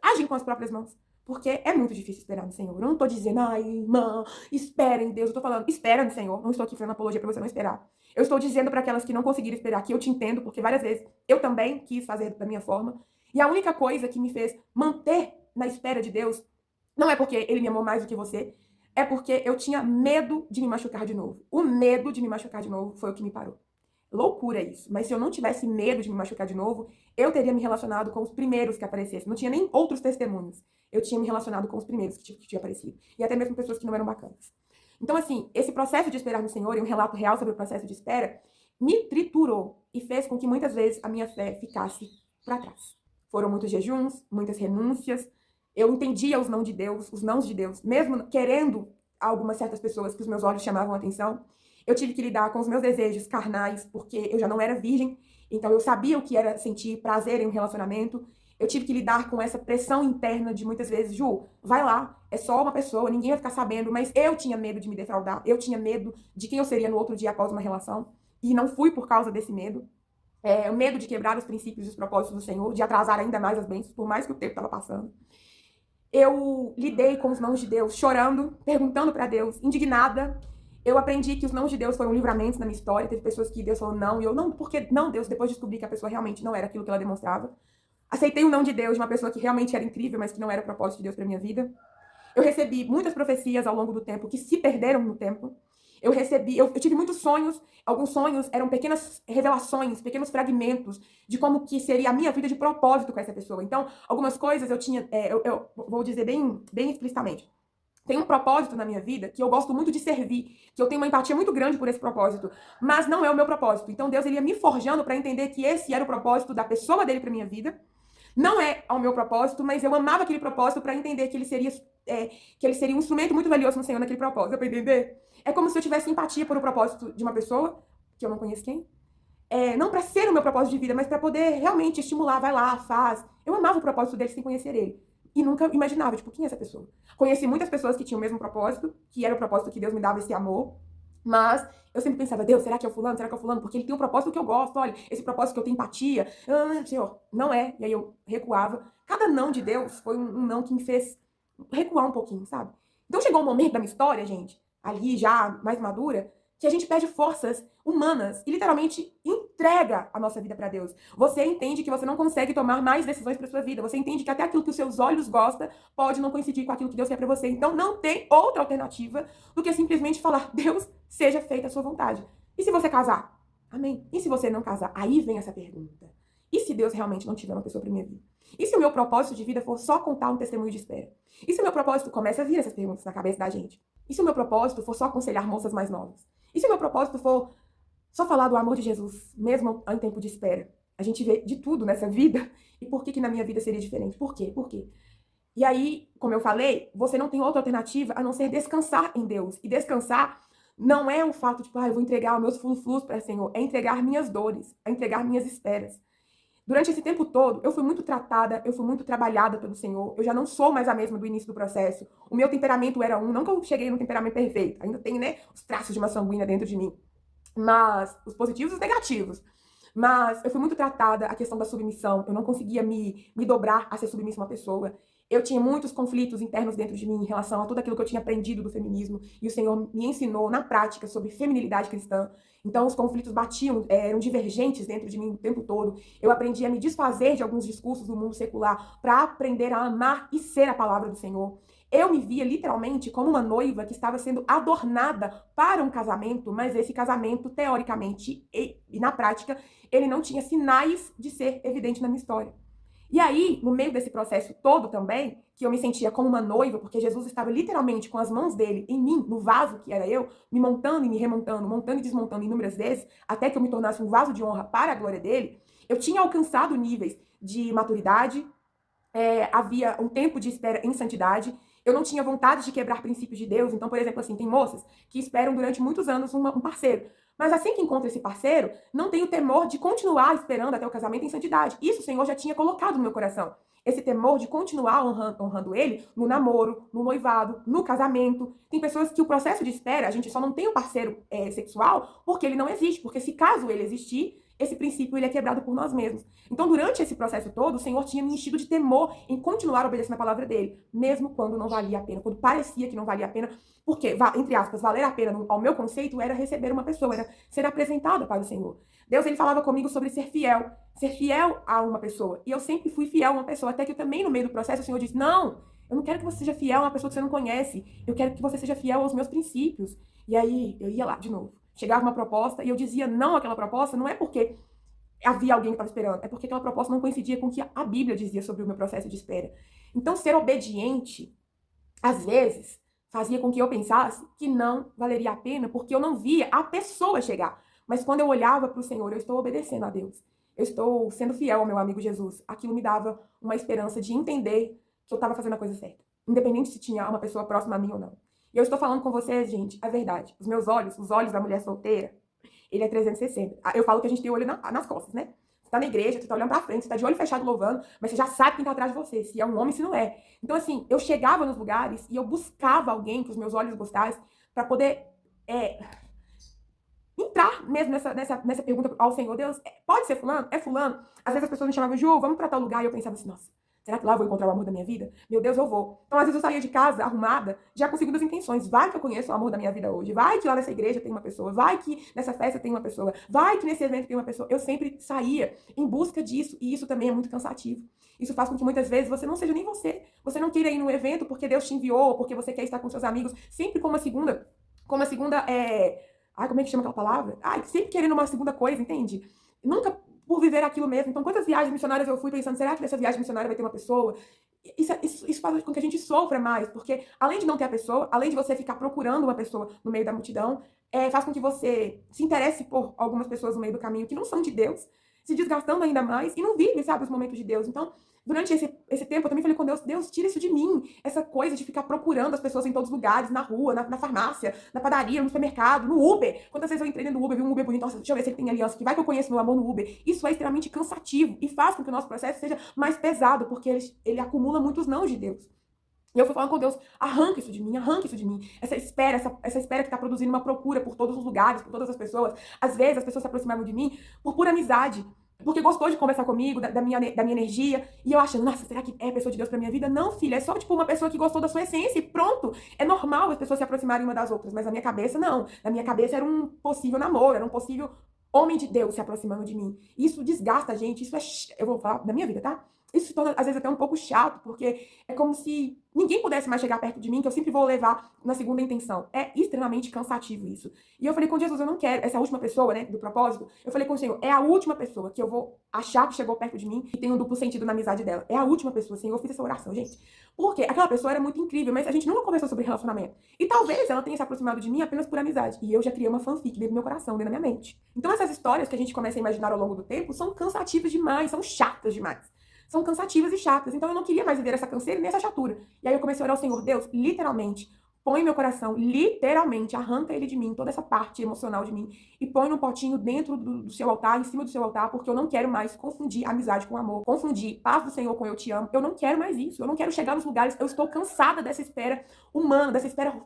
agem com as próprias mãos. Porque é muito difícil esperar no Senhor. Eu não tô dizendo, ai, irmã, espera em Deus. Eu tô falando, espera no Senhor. Não estou aqui fazendo apologia pra você não esperar. Eu estou dizendo para aquelas que não conseguiram esperar, que eu te entendo, porque várias vezes eu também quis fazer da minha forma. E a única coisa que me fez manter na espera de Deus, não é porque Ele me amou mais do que você, é porque eu tinha medo de me machucar de novo. O medo de me machucar de novo foi o que me parou. Loucura isso. Mas se eu não tivesse medo de me machucar de novo, eu teria me relacionado com os primeiros que aparecessem. Não tinha nem outros testemunhos. Eu tinha me relacionado com os primeiros que tinham aparecido. E até mesmo pessoas que não eram bacanas. Então, assim, esse processo de esperar no Senhor e um relato real sobre o processo de espera me triturou e fez com que muitas vezes a minha fé ficasse para trás. Foram muitos jejuns, muitas renúncias. Eu entendia os nãos de Deus, mesmo querendo algumas certas pessoas que os meus olhos chamavam a atenção. Eu tive que lidar com os meus desejos carnais, porque eu já não era virgem, então eu sabia o que era sentir prazer em um relacionamento. Eu tive que lidar com essa pressão interna de muitas vezes, Ju, vai lá, é só uma pessoa, ninguém vai ficar sabendo, mas eu tinha medo de me defraudar, eu tinha medo de quem eu seria no outro dia após uma relação, e não fui por causa desse medo. O medo de quebrar os princípios e os propósitos do Senhor, de atrasar ainda mais as bênçãos, por mais que o tempo estava passando. Eu lidei com os nãos de Deus, chorando, perguntando para Deus, indignada. Eu aprendi que os nãos de Deus foram livramentos na minha história. Teve pessoas que Deus falou não, e eu não, porque não, Deus, depois descobri que a pessoa realmente não era aquilo que ela demonstrava. Aceitei o não de Deus de uma pessoa que realmente era incrível, mas que não era o propósito de Deus para minha vida. Eu recebi muitas profecias ao longo do tempo que se perderam no tempo. Eu tive muitos sonhos, alguns sonhos eram pequenas revelações, pequenos fragmentos de como que seria a minha vida de propósito com essa pessoa. Então, algumas coisas eu tinha, eu vou dizer bem explicitamente. Tem um propósito na minha vida que eu gosto muito de servir, que eu tenho uma empatia muito grande por esse propósito, mas não é o meu propósito. Então Deus ia me forjando para entender que esse era o propósito da pessoa dele para minha vida. Não é ao meu propósito, mas eu amava aquele propósito para entender que ele seria um instrumento muito valioso no Senhor naquele propósito. Dá pra entender? É como se eu tivesse empatia por o propósito de uma pessoa, que eu não conheço quem. Não para ser o meu propósito de vida, mas para poder realmente estimular, vai lá, faz. Eu amava o propósito dele sem conhecer ele. E nunca imaginava, tipo, quem é essa pessoa? Conheci muitas pessoas que tinham o mesmo propósito, que era o propósito que Deus me dava esse amor, mas eu sempre pensava, Deus, será que é o fulano? Será que é o fulano? Porque ele tem um propósito que eu gosto, olha, esse propósito que eu tenho empatia. Senhor, não é. E aí eu recuava. Cada não de Deus foi um não que me fez recuar um pouquinho, sabe? Então chegou um momento da minha história, gente, ali já mais madura, que a gente perde forças humanas e literalmente entrega a nossa vida para Deus. Você entende que você não consegue tomar mais decisões para sua vida. Você entende que até aquilo que os seus olhos gostam pode não coincidir com aquilo que Deus quer para você. Então não tem outra alternativa do que simplesmente falar: Deus, seja feita a sua vontade. E se você casar? Amém. E se você não casar? Aí vem essa pergunta. E se Deus realmente não tiver uma pessoa para minha vida? E se o meu propósito de vida for só contar um testemunho de espera? E se o meu propósito começa a vir essas perguntas na cabeça da gente? E se o meu propósito for só aconselhar moças mais novas? E se o meu propósito for só falar do amor de Jesus, mesmo em tempo de espera? A gente vê de tudo nessa vida. E por que na minha vida seria diferente? Por quê? Por quê? E aí, como eu falei, você não tem outra alternativa a não ser descansar em Deus. E descansar não é o fato de, eu vou entregar os meus flus para o Senhor. É entregar minhas dores, é entregar minhas esperas. Durante esse tempo todo, eu fui muito tratada, eu fui muito trabalhada pelo Senhor. Eu já não sou mais a mesma do início do processo. O meu temperamento era não que eu cheguei no temperamento perfeito. Ainda tem, né, os traços de uma sanguínea dentro de mim. Mas os positivos e os negativos. Mas eu fui muito tratada a questão da submissão. Eu não conseguia me dobrar a ser submissa a uma pessoa. Eu tinha muitos conflitos internos dentro de mim em relação a tudo aquilo que eu tinha aprendido do feminismo. E o Senhor me ensinou na prática sobre feminilidade cristã. Então os conflitos batiam, eram divergentes dentro de mim o tempo todo. Eu aprendi a me desfazer de alguns discursos do mundo secular para aprender a amar e ser a palavra do Senhor. Eu me via literalmente como uma noiva que estava sendo adornada para um casamento, mas esse casamento, teoricamente e na prática, ele não tinha sinais de ser evidente na minha história. E aí, no meio desse processo todo também, que eu me sentia como uma noiva, porque Jesus estava literalmente com as mãos dele em mim, no vaso que era eu, me montando e me remontando, montando e desmontando inúmeras vezes, até que eu me tornasse um vaso de honra para a glória dele, eu tinha alcançado níveis de maturidade, havia um tempo de espera em santidade, eu não tinha vontade de quebrar princípios de Deus. Então, por exemplo, assim, tem moças que esperam durante muitos anos um parceiro. Mas assim que encontra esse parceiro, não tem o temor de continuar esperando até o casamento em santidade. Isso o Senhor já tinha colocado no meu coração. Esse temor de continuar honrando ele no namoro, no noivado, no casamento. Tem pessoas que o processo de espera, a gente só não tem um parceiro sexual porque ele não existe. Porque se caso ele existir, esse princípio ele é quebrado por nós mesmos. Então, durante esse processo todo, o Senhor tinha me enchido de temor em continuar obedecendo a palavra dele, mesmo quando não valia a pena, quando parecia que não valia a pena, porque, entre aspas, valer a pena, ao meu conceito, era receber uma pessoa, era ser apresentada para o Senhor. Deus, ele falava comigo sobre ser fiel a uma pessoa. E eu sempre fui fiel a uma pessoa, até que eu também, no meio do processo, o Senhor disse, não, eu não quero que você seja fiel a uma pessoa que você não conhece, eu quero que você seja fiel aos meus princípios. E aí, eu ia lá de novo. Chegava uma proposta e eu dizia não àquela proposta, não é porque havia alguém que estava esperando, é porque aquela proposta não coincidia com o que a Bíblia dizia sobre o meu processo de espera. Então, ser obediente, às vezes, fazia com que eu pensasse que não valeria a pena, porque eu não via a pessoa chegar. Mas quando eu olhava para o Senhor, eu estou obedecendo a Deus. Eu estou sendo fiel ao meu amigo Jesus. Aquilo me dava uma esperança de entender que eu estava fazendo a coisa certa. Independente se tinha uma pessoa próxima a mim ou não. E eu estou falando com vocês, gente, a verdade. Os meus olhos, os olhos da mulher solteira, ele é 360. Eu falo que a gente tem olho nas costas, né? Você tá na igreja, você tá olhando pra frente, você tá de olho fechado louvando, mas você já sabe quem tá atrás de você, se é um homem, se não é. Então, assim, eu chegava nos lugares e eu buscava alguém que os meus olhos gostassem pra poder entrar mesmo nessa pergunta ao Senhor. Deus, pode ser fulano? É fulano? Às vezes as pessoas me chamavam, Ju, vamos pra tal lugar, e eu pensava assim, nossa, será que lá eu vou encontrar o amor da minha vida? Meu Deus, eu vou. Então, às vezes eu saía de casa arrumada, já com segundas intenções. Vai que eu conheço o amor da minha vida hoje. Vai que lá nessa igreja tem uma pessoa. Vai que nessa festa tem uma pessoa. Vai que nesse evento tem uma pessoa. Eu sempre saía em busca disso. E isso também é muito cansativo. Isso faz com que muitas vezes você não seja nem você. Você não queira ir no evento porque Deus te enviou, porque você quer estar com seus amigos. Sempre com uma segunda, Ai, como é que chama aquela palavra? Ai, sempre querendo uma segunda coisa, entende? Nunca por viver aquilo mesmo. Então, quantas viagens missionárias eu fui pensando, será que nessa viagem missionária vai ter uma pessoa? Isso faz com que a gente sofra mais, porque além de não ter a pessoa, além de você ficar procurando uma pessoa no meio da multidão, faz com que você se interesse por algumas pessoas no meio do caminho que não são de Deus, se desgastando ainda mais e não vive, sabe, os momentos de Deus. Então, durante esse tempo, eu também falei com Deus, Deus, tira isso de mim. Essa coisa de ficar procurando as pessoas em todos os lugares, na rua, na farmácia, na padaria, no supermercado, no Uber. Quantas vezes eu entrei dentro do Uber, vi um Uber bonito, nossa, deixa eu ver se ele tem aliança, que vai que eu conheço meu amor no Uber. Isso é extremamente cansativo e faz com que o nosso processo seja mais pesado, porque ele acumula muitos não de Deus. E eu fui falando com Deus, arranca isso de mim, arranca isso de mim. Essa espera que está produzindo uma procura por todos os lugares, por todas as pessoas. Às vezes as pessoas se aproximavam de mim por pura amizade, porque gostou de conversar comigo, da minha energia, e eu achando, nossa, será que é a pessoa de Deus pra minha vida? Não, filha, é só, tipo, uma pessoa que gostou da sua essência e pronto. É normal as pessoas se aproximarem uma das outras, mas na minha cabeça, não. Na minha cabeça era um possível namoro, era um possível homem de Deus se aproximando de mim. Isso desgasta a gente, isso eu vou falar da minha vida, tá? Isso se torna, às vezes, até um pouco chato, porque é como se ninguém pudesse mais chegar perto de mim, que eu sempre vou levar na segunda intenção. É extremamente cansativo isso. E eu falei com Jesus, eu não quero, essa última pessoa, né, do propósito, eu falei com o Senhor, é a última pessoa que eu vou achar que chegou perto de mim e tem um duplo sentido na amizade dela. É a última pessoa, Senhor, eu fiz essa oração, gente. Porque aquela pessoa era muito incrível, mas a gente nunca conversou sobre relacionamento. E talvez ela tenha se aproximado de mim apenas por amizade. E eu já criei uma fanfic dentro do meu coração, dentro da minha mente. Então essas histórias que a gente começa a imaginar ao longo do tempo são cansativas demais, são chatas demais. São cansativas e chatas. Então eu não queria mais viver essa canseira e nem essa chatura. E aí eu comecei a orar ao Senhor, Deus, literalmente, põe meu coração, literalmente, arranca ele de mim, toda essa parte emocional de mim, e põe num potinho dentro do seu altar, em cima do seu altar, porque eu não quero mais confundir amizade com amor, confundir paz do Senhor com eu te amo. Eu não quero mais isso. Eu não quero chegar nos lugares, eu estou cansada dessa espera humana, dessa espera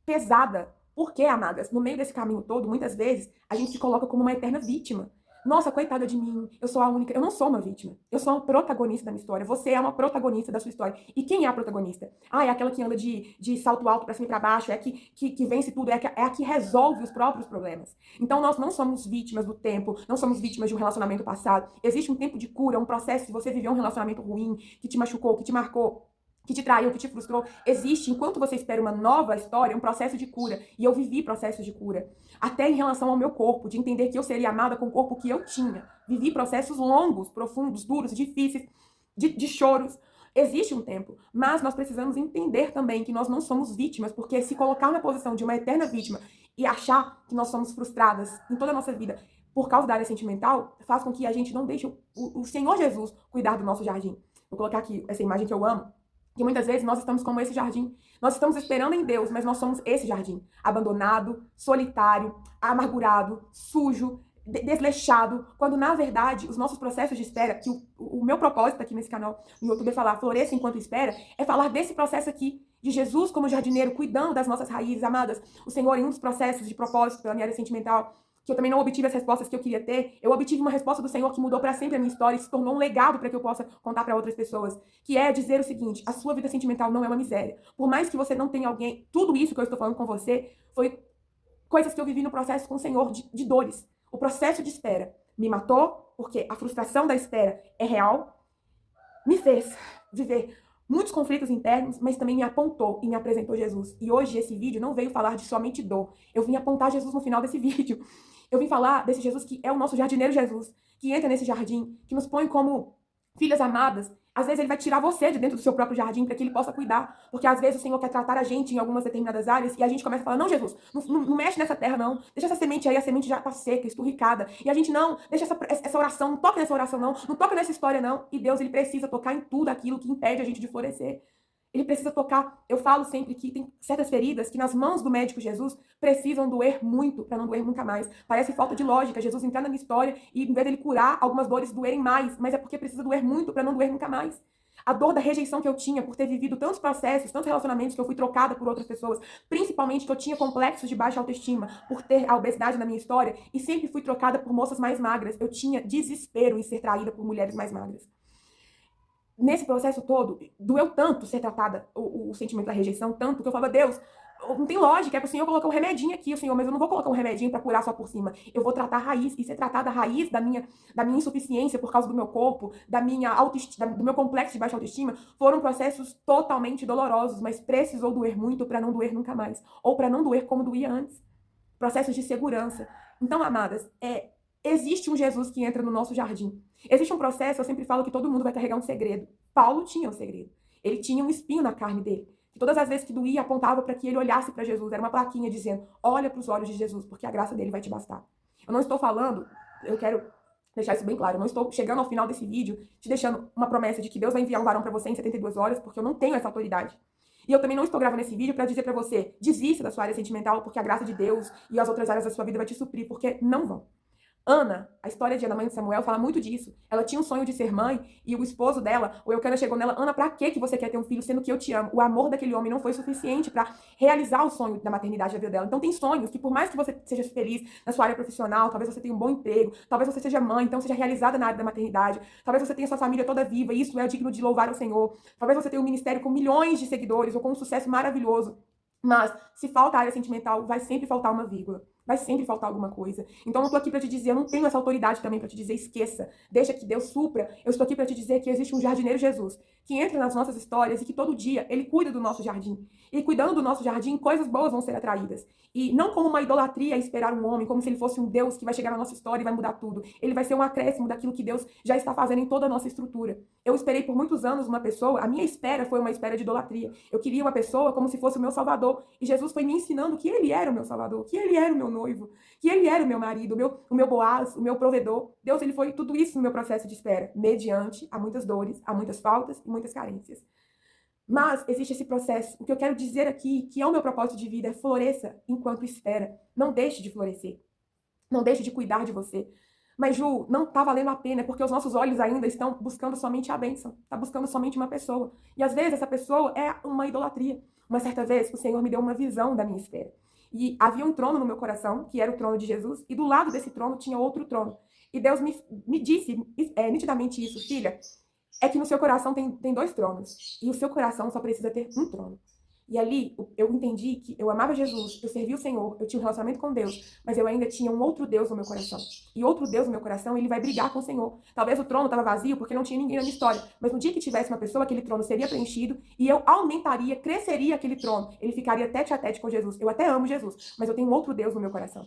pesada. Por quê, amadas? No meio desse caminho todo, muitas vezes, a gente se coloca como uma eterna vítima. Nossa, coitada de mim, eu sou a única. Eu não sou uma vítima. Eu sou uma protagonista da minha história. Você é uma protagonista da sua história. E quem é a protagonista? Ah, é aquela que anda de salto alto pra cima e pra baixo, é a que vence tudo, é a que resolve os próprios problemas. Então nós não somos vítimas do tempo, não somos vítimas de um relacionamento passado. Existe um tempo de cura, um processo. Se você viveu um relacionamento ruim, que te machucou, que te marcou, que te traiu, que te frustrou, existe, enquanto você espera uma nova história, um processo de cura. E eu vivi processos de cura. Até em relação ao meu corpo, de entender que eu seria amada com o corpo que eu tinha. Vivi processos longos, profundos, duros, difíceis, de choros. Existe um tempo, mas nós precisamos entender também que nós não somos vítimas, porque se colocar na posição de uma eterna vítima e achar que nós somos frustradas em toda a nossa vida por causa da área sentimental, faz com que a gente não deixe o Senhor Jesus cuidar do nosso jardim. Vou colocar aqui essa imagem que eu amo, que muitas vezes nós estamos como esse jardim. Nós estamos esperando em Deus, mas nós somos esse jardim. Abandonado, solitário, amargurado, sujo, desleixado. Quando, na verdade, os nossos processos de espera, que o meu propósito aqui nesse canal no YouTube é falar floresça enquanto espera, é falar desse processo aqui, de Jesus como jardineiro, cuidando das nossas raízes, amadas. O Senhor, em um dos processos de propósito pela minha área sentimental, que eu também não obtive as respostas que eu queria ter, eu obtive uma resposta do Senhor que mudou para sempre a minha história e se tornou um legado para que eu possa contar para outras pessoas, que é dizer o seguinte: a sua vida sentimental não é uma miséria. Por mais que você não tenha alguém, tudo isso que eu estou falando com você foi coisas que eu vivi no processo com o Senhor de dores. O processo de espera me matou, porque a frustração da espera é real, me fez viver muitos conflitos internos, mas também me apontou e me apresentou Jesus. E hoje esse vídeo não veio falar de somente dor. Eu vim apontar Jesus no final desse vídeo. Eu vim falar desse Jesus que é o nosso jardineiro Jesus, que entra nesse jardim, que nos põe como filhas amadas. Às vezes ele vai tirar você de dentro do seu próprio jardim para que ele possa cuidar. Porque às vezes o Senhor quer tratar a gente em algumas determinadas áreas e a gente começa a falar: não, Jesus, não mexe nessa terra, não. Deixa essa semente aí, a semente já tá seca, esturricada. E a gente: não, deixa essa oração, não toca nessa oração, não toca nessa história, não. E Deus, ele precisa tocar em tudo aquilo que impede a gente de florescer. Ele precisa tocar. Eu falo sempre que tem certas feridas que nas mãos do médico Jesus precisam doer muito para não doer nunca mais. Parece falta de lógica. Jesus entrar na minha história e, em vez dele curar, algumas dores doerem mais, mas é porque precisa doer muito para não doer nunca mais. A dor da rejeição que eu tinha por ter vivido tantos processos, tantos relacionamentos que eu fui trocada por outras pessoas, principalmente que eu tinha complexos de baixa autoestima por ter a obesidade na minha história e sempre fui trocada por moças mais magras. Eu tinha desespero em ser traída por mulheres mais magras. Nesse processo todo, doeu tanto ser tratada, o sentimento da rejeição, tanto que eu falava: Deus, não tem lógica, é pro Senhor colocar um remedinho aqui, o Senhor, mas eu não vou colocar um remedinho pra curar só por cima. Eu vou tratar a raiz, e ser tratada a raiz da minha insuficiência por causa do meu corpo, da minha autoestima, do meu complexo de baixa autoestima, foram processos totalmente dolorosos, mas precisou doer muito pra não doer nunca mais, ou pra não doer como doía antes. Processos de segurança. Então, amadas, existe um Jesus que entra no nosso jardim. Existe um processo, eu sempre falo que todo mundo vai carregar um segredo. Paulo tinha um segredo. Ele tinha um espinho na carne dele. Que todas as vezes que doía, apontava para que ele olhasse para Jesus. Era uma plaquinha dizendo: olha para os olhos de Jesus, porque a graça dele vai te bastar. Eu não estou falando, eu quero deixar isso bem claro, eu não estou chegando ao final desse vídeo te deixando uma promessa de que Deus vai enviar um varão para você em 72 horas, porque eu não tenho essa autoridade. E eu também não estou gravando esse vídeo para dizer para você: desista da sua área sentimental, porque a graça de Deus e as outras áreas da sua vida vai te suprir, porque não vão. Ana, a história de Ana, mãe de Samuel, fala muito disso. Ela tinha um sonho de ser mãe e o esposo dela, o Eucana, chegou nela: Ana, pra que você quer ter um filho sendo que eu te amo? O amor daquele homem não foi suficiente para realizar o sonho da maternidade da vida dela. Então tem sonhos que, por mais que você seja feliz na sua área profissional, talvez você tenha um bom emprego, talvez você seja mãe, então seja realizada na área da maternidade, talvez você tenha sua família toda viva e isso é digno de louvar o Senhor, talvez você tenha um ministério com milhões de seguidores ou com um sucesso maravilhoso. Mas, se falta a área sentimental, vai sempre faltar uma vírgula. Vai sempre faltar alguma coisa. Então, eu não tô aqui pra te dizer, eu não tenho essa autoridade também pra te dizer: esqueça, deixa que Deus supra. Eu estou aqui pra te dizer que existe um jardineiro Jesus, que entra nas nossas histórias e que todo dia ele cuida do nosso jardim. E cuidando do nosso jardim, coisas boas vão ser atraídas. E não como uma idolatria esperar um homem, como se ele fosse um Deus que vai chegar na nossa história e vai mudar tudo. Ele vai ser um acréscimo daquilo que Deus já está fazendo em toda a nossa estrutura. Eu esperei por muitos anos uma pessoa, a minha espera foi uma espera de idolatria. Eu queria uma pessoa como se fosse o meu Salvador. E Jesus foi me ensinando que ele era o meu Salvador, que ele era o meu noivo, que ele era o meu marido, o meu Boaz, o meu provedor. Deus, ele foi tudo isso no meu processo de espera, mediante a muitas dores, a muitas faltas e muitas carências. Mas existe esse processo. O que eu quero dizer aqui, que é o meu propósito de vida, é: floresça enquanto espera. Não deixe de florescer. Não deixe de cuidar de você. Mas, Ju, não tá valendo a pena, porque os nossos olhos ainda estão buscando somente a bênção. Tá buscando somente uma pessoa. E às vezes essa pessoa é uma idolatria. Uma certa vez, o Senhor me deu uma visão da minha espera. E havia um trono no meu coração, que era o trono de Jesus, e do lado desse trono tinha outro trono. E Deus me disse nitidamente isso, filha, é que no seu coração tem dois tronos. E o seu coração só precisa ter um trono. E ali eu entendi que eu amava Jesus, eu servia o Senhor, eu tinha um relacionamento com Deus, mas eu ainda tinha um outro Deus no meu coração. E outro Deus no meu coração, ele vai brigar com o Senhor. Talvez o trono estava vazio porque não tinha ninguém na minha história, mas no dia que tivesse uma pessoa, aquele trono seria preenchido e eu aumentaria, cresceria aquele trono. Ele ficaria tete a tete com Jesus. Eu até amo Jesus, mas eu tenho um outro Deus no meu coração.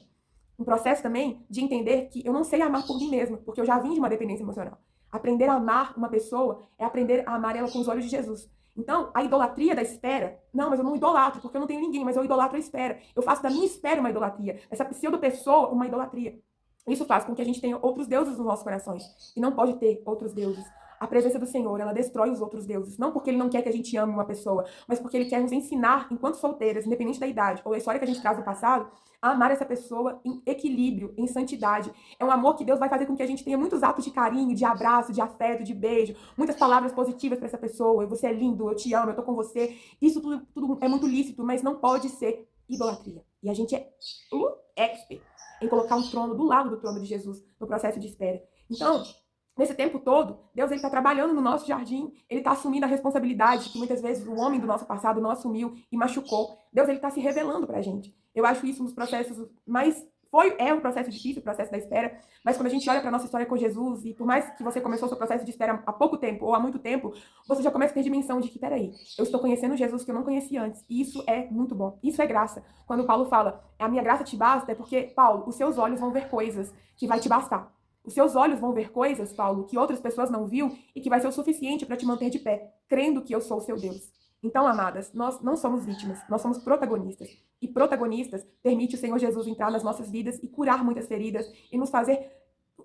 Um processo também de entender que eu não sei amar por mim mesma, porque eu já vim de uma dependência emocional. Aprender a amar uma pessoa é aprender a amar ela com os olhos de Jesus. Então, a idolatria da espera, não, mas eu não idolatro, porque eu não tenho ninguém, mas eu idolatro a espera. Eu faço da minha espera uma idolatria, essa pseudo-pessoa uma idolatria. Isso faz com que a gente tenha outros deuses nos nossos corações. E não pode ter outros deuses. A presença do Senhor, ela destrói os outros deuses. Não porque ele não quer que a gente ame uma pessoa, mas porque ele quer nos ensinar, enquanto solteiras, independente da idade ou da história que a gente traz do passado, a amar essa pessoa em equilíbrio, em santidade. É um amor que Deus vai fazer com que a gente tenha muitos atos de carinho, de abraço, de afeto, de beijo, muitas palavras positivas para essa pessoa. Você é lindo, eu te amo, eu tô com você. Isso tudo é muito lícito, mas não pode ser idolatria. E a gente é expert em colocar um trono do lado do trono de Jesus no processo de espera. Então, nesse tempo todo, Deus está trabalhando no nosso jardim, ele está assumindo a responsabilidade que muitas vezes o homem do nosso passado não assumiu e machucou. Deus está se revelando para a gente. Eu acho isso um dos processos mais... É um processo difícil, o processo da espera, mas quando a gente olha para a nossa história com Jesus, e por mais que você começou o seu processo de espera há pouco tempo ou há muito tempo, você já começa a ter dimensão de que, peraí, eu estou conhecendo Jesus que eu não conhecia antes, e isso é muito bom, isso é graça. Quando Paulo fala, a minha graça te basta, é porque, Paulo, os seus olhos vão ver coisas que vai te bastar. Os seus olhos vão ver coisas, Paulo, que outras pessoas não viu e que vai ser o suficiente para te manter de pé, crendo que eu sou o seu Deus. Então, amadas, nós não somos vítimas, nós somos protagonistas. E protagonistas permite o Senhor Jesus entrar nas nossas vidas e curar muitas feridas e nos fazer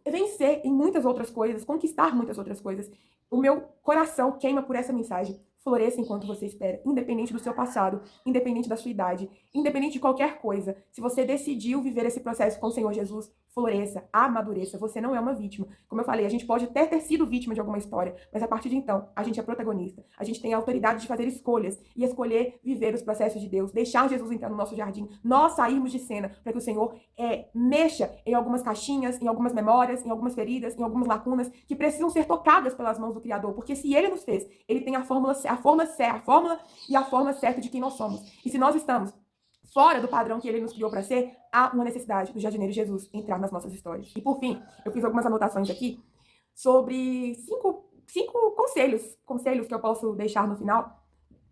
vencer em muitas outras coisas, conquistar muitas outras coisas. O meu coração queima por essa mensagem. Floresça enquanto você espera, independente do seu passado, independente da sua idade, independente de qualquer coisa. Se você decidiu viver esse processo com o Senhor Jesus, floresça, amadureça. Você não é uma vítima. Como eu falei, a gente pode até ter sido vítima de alguma história, mas a partir de então, a gente é protagonista. A gente tem a autoridade de fazer escolhas e escolher viver os processos de Deus, deixar Jesus entrar no nosso jardim, nós sairmos de cena para que o Senhor mexa em algumas caixinhas, em algumas memórias, em algumas feridas, em algumas lacunas que precisam ser tocadas pelas mãos do Criador, porque se Ele nos fez, Ele tem a fórmula e a forma certa de quem nós somos. E se nós estamos fora do padrão que ele nos criou para ser, há uma necessidade do jardineiro Jesus entrar nas nossas histórias. E por fim, eu fiz algumas anotações aqui sobre cinco conselhos que eu posso deixar no final.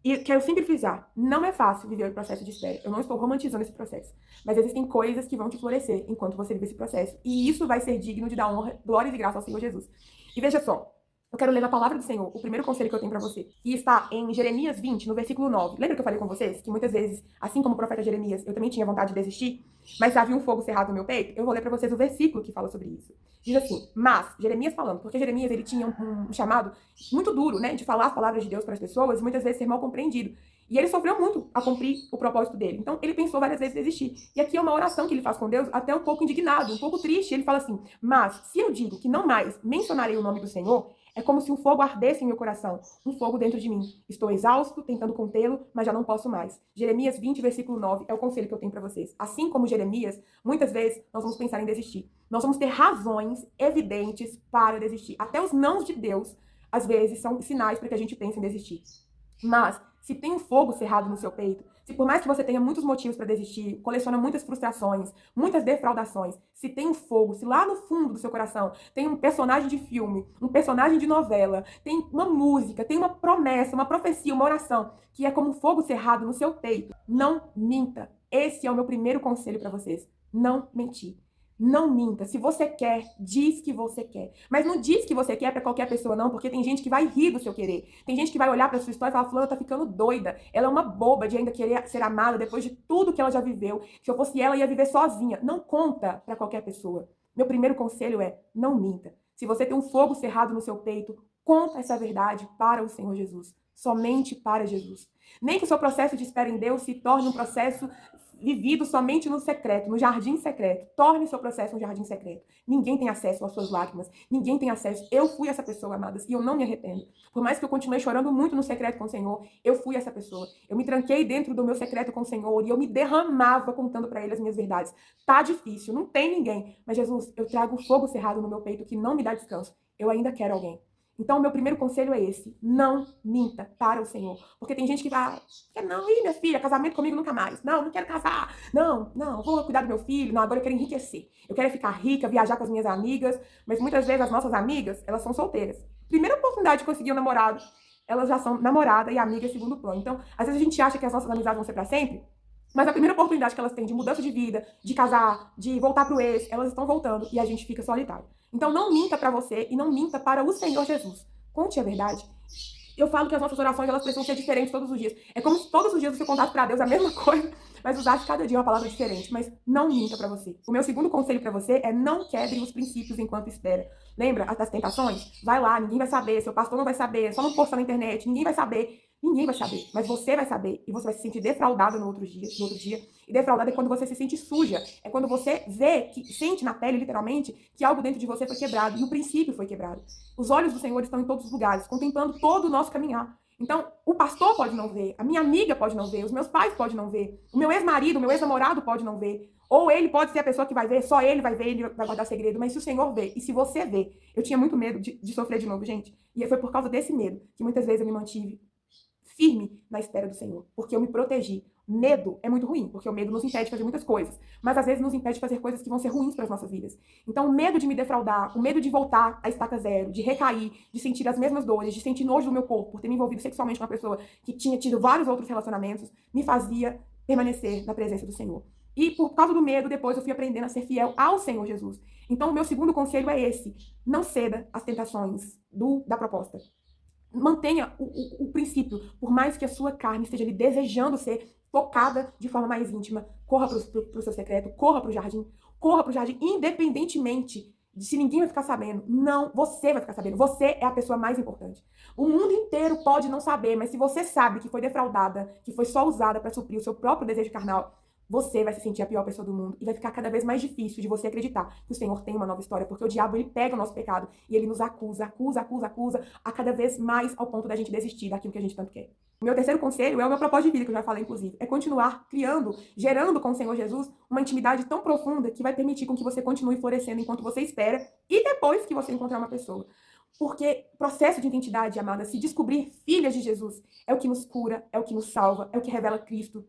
E quero sempre frisar, não é fácil viver o processo de espera. Eu não estou romantizando esse processo. Mas existem coisas que vão te florescer enquanto você vive esse processo. E isso vai ser digno de dar honra, glória e graça ao Senhor Jesus. E veja só, eu quero ler na palavra do Senhor o primeiro conselho que eu tenho pra você. E está em Jeremias 20, no versículo 9. Lembra que eu falei com vocês que muitas vezes, assim como o profeta Jeremias, eu também tinha vontade de desistir, mas havia um fogo cerrado no meu peito? Eu vou ler pra vocês o versículo que fala sobre isso. Diz assim, mas, Jeremias falando, porque Jeremias ele tinha um chamado muito duro, né, de falar as palavras de Deus para as pessoas e muitas vezes ser mal compreendido. E ele sofreu muito a cumprir o propósito dele. Então, ele pensou várias vezes em desistir. E aqui é uma oração que ele faz com Deus, até um pouco indignado, um pouco triste. Ele fala assim, mas se eu digo que não mais mencionarei o nome do Senhor, é como se um fogo ardesse em meu coração, um fogo dentro de mim. Estou exausto, tentando contê-lo, mas já não posso mais. Jeremias 20, versículo 9, é o conselho que eu tenho para vocês. Assim como Jeremias, muitas vezes nós vamos pensar em desistir. Nós vamos ter razões evidentes para desistir. Até os nãos de Deus, às vezes, são sinais para que a gente pense em desistir. Mas, se tem um fogo cerrado no seu peito, se por mais que você tenha muitos motivos para desistir, coleciona muitas frustrações, muitas defraudações, se tem um fogo, se lá no fundo do seu coração tem um personagem de filme, um personagem de novela, tem uma música, tem uma promessa, uma profecia, uma oração, que é como um fogo cerrado no seu peito, não minta. Esse é o meu primeiro conselho para vocês. Não mentir. Não minta. Se você quer, diz que você quer. Mas não diz que você quer pra qualquer pessoa, não, porque tem gente que vai rir do seu querer. Tem gente que vai olhar pra sua história e falar, fulana tá ficando doida. Ela é uma boba de ainda querer ser amada depois de tudo que ela já viveu. Se eu fosse ela, ia viver sozinha. Não conta pra qualquer pessoa. Meu primeiro conselho é, não minta. Se você tem um fogo cerrado no seu peito, conta essa verdade para o Senhor Jesus. somente para Jesus. Nem que o seu processo de espera em Deus se torne um processo vivido somente no secreto, no jardim secreto. Torne seu processo um jardim secreto. Ninguém tem acesso às suas lágrimas. Ninguém tem acesso. Eu fui essa pessoa, amadas, e eu não me arrependo. Por mais que eu continue chorando muito no secreto com o Senhor, eu fui essa pessoa. Eu me tranquei dentro do meu secreto com o Senhor e eu me derramava contando para Ele as minhas verdades. Tá difícil, não tem ninguém. Mas Jesus, eu trago um fogo cerrado no meu peito que não me dá descanso. Eu ainda quero alguém. Então, o meu primeiro conselho é esse: não minta para o Senhor. Porque tem gente que vai, não, minha filha, casamento comigo nunca mais. Não, não quero casar. Não, vou cuidar do meu filho. Não, agora eu quero enriquecer. Eu quero ficar rica, viajar com as minhas amigas. Mas muitas vezes as nossas amigas, elas são solteiras. Primeira oportunidade de conseguir um namorado, elas já são namorada e amiga segundo plano. Então, às vezes a gente acha que as nossas amizades vão ser para sempre. Mas a primeira oportunidade que elas têm de mudança de vida, de casar, de voltar pro ex, elas estão voltando e a gente fica solitário. Então não minta para você e não minta para o Senhor Jesus. Conte a verdade. Eu falo que as nossas orações, elas precisam ser diferentes todos os dias. É como se todos os dias você contasse para Deus a mesma coisa, mas usasse cada dia uma palavra diferente. Mas não minta para você. O meu segundo conselho para você é não quebre os princípios enquanto espera. Lembra das tentações? Vai lá, ninguém vai saber, seu pastor não vai saber, só não posta na internet, ninguém vai saber. Ninguém vai saber, mas você vai saber e você vai se sentir defraudada no outro dia. E defraudada é quando você se sente suja. É quando você vê, que sente na pele, literalmente, que algo dentro de você foi quebrado e o princípio foi quebrado. Os olhos do Senhor estão em todos os lugares, contemplando todo o nosso caminhar. Então, o pastor pode não ver, a minha amiga pode não ver, os meus pais podem não ver, o meu ex-marido, o meu ex-namorado pode não ver. Ou ele pode ser a pessoa que vai ver, só ele vai ver, ele vai guardar segredo. Mas se o Senhor vê, e se você vê, eu tinha muito medo de sofrer de novo, gente. E foi por causa desse medo que muitas vezes eu me mantive firme na espera do Senhor, porque eu me protegi. Medo é muito ruim, porque o medo nos impede de fazer muitas coisas, mas às vezes nos impede de fazer coisas que vão ser ruins para as nossas vidas. Então, o medo de me defraudar, o medo de voltar à estaca zero, de recair, de sentir as mesmas dores, de sentir nojo do meu corpo por ter me envolvido sexualmente com uma pessoa que tinha tido vários outros relacionamentos, me fazia permanecer na presença do Senhor. E por causa do medo, depois eu fui aprendendo a ser fiel ao Senhor Jesus. Então, o meu segundo conselho é esse: não ceda às tentações da proposta. Mantenha o princípio, por mais que a sua carne esteja ali desejando ser tocada de forma mais íntima, corra para o seu secreto, corra para o jardim, independentemente de se ninguém vai ficar sabendo. Não, você vai ficar sabendo, você é a pessoa mais importante. O mundo inteiro pode não saber, mas se você sabe que foi defraudada, que foi só usada para suprir o seu próprio desejo carnal, você vai se sentir a pior pessoa do mundo e vai ficar cada vez mais difícil de você acreditar que o Senhor tem uma nova história, porque o diabo, ele pega o nosso pecado e ele nos acusa a cada vez mais ao ponto da gente desistir daquilo que a gente tanto quer. O meu terceiro conselho é o meu propósito de vida, que eu já falei, inclusive, é continuar criando, gerando com o Senhor Jesus uma intimidade tão profunda que vai permitir com que você continue florescendo enquanto você espera e depois que você encontrar uma pessoa. Porque processo de identidade, amada, se descobrir filhas de Jesus, é o que nos cura, é o que nos salva, é o que revela Cristo.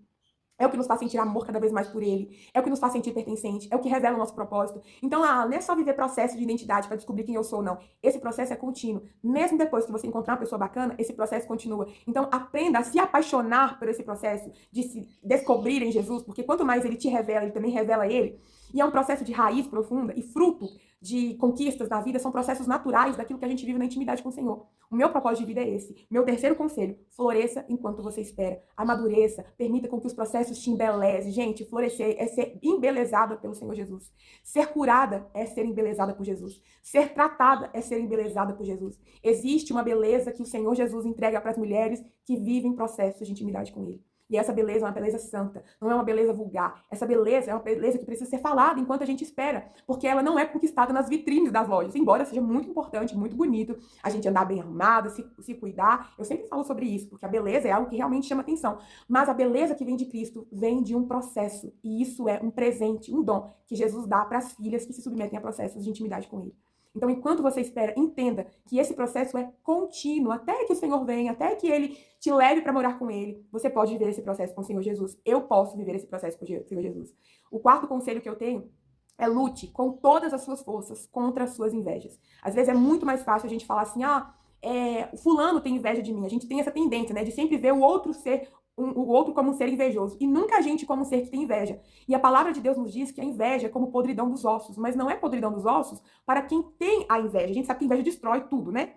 É o que nos faz sentir amor cada vez mais por ele. É o que nos faz sentir pertencente. É o que revela o nosso propósito. Então, não é só viver processo de identidade para descobrir quem eu sou, não. Esse processo é contínuo. Mesmo depois que você encontrar uma pessoa bacana, esse processo continua. Então, aprenda a se apaixonar por esse processo de se descobrir em Jesus, porque quanto mais ele te revela, ele também revela ele. E é um processo de raiz profunda e fruto de conquistas na vida, são processos naturais daquilo que a gente vive na intimidade com o Senhor. O meu propósito de vida é esse. Meu terceiro conselho: floresça enquanto você espera. Amadureça, permita com que os processos te embelezem. Gente, florescer é ser embelezada pelo Senhor Jesus. Ser curada é ser embelezada por Jesus. Ser tratada é ser embelezada por Jesus. Existe uma beleza que o Senhor Jesus entrega para as mulheres que vivem processos de intimidade com Ele. E essa beleza é uma beleza santa, não é uma beleza vulgar. Essa beleza é uma beleza que precisa ser falada enquanto a gente espera, porque ela não é conquistada nas vitrines das lojas, embora seja muito importante, muito bonito a gente andar bem arrumada, se cuidar. Eu sempre falo sobre isso, porque a beleza é algo que realmente chama atenção. Mas a beleza que vem de Cristo vem de um processo, e isso é um presente, um dom que Jesus dá para as filhas que se submetem a processos de intimidade com Ele. Então, enquanto você espera, entenda que esse processo é contínuo, até que o Senhor venha, até que Ele te leve para morar com Ele. Você pode viver esse processo com o Senhor Jesus. Eu posso viver esse processo com o Senhor Jesus. O quarto conselho que eu tenho é: lute com todas as suas forças contra as suas invejas. Às vezes é muito mais fácil a gente falar assim, o fulano tem inveja de mim. A gente tem essa tendência, né, de sempre ver o outro ser o outro como um ser invejoso, e nunca a gente como um ser que tem inveja. E a palavra de Deus nos diz que a inveja é como podridão dos ossos, mas não é podridão dos ossos para quem tem a inveja. A gente sabe que a inveja destrói tudo, né?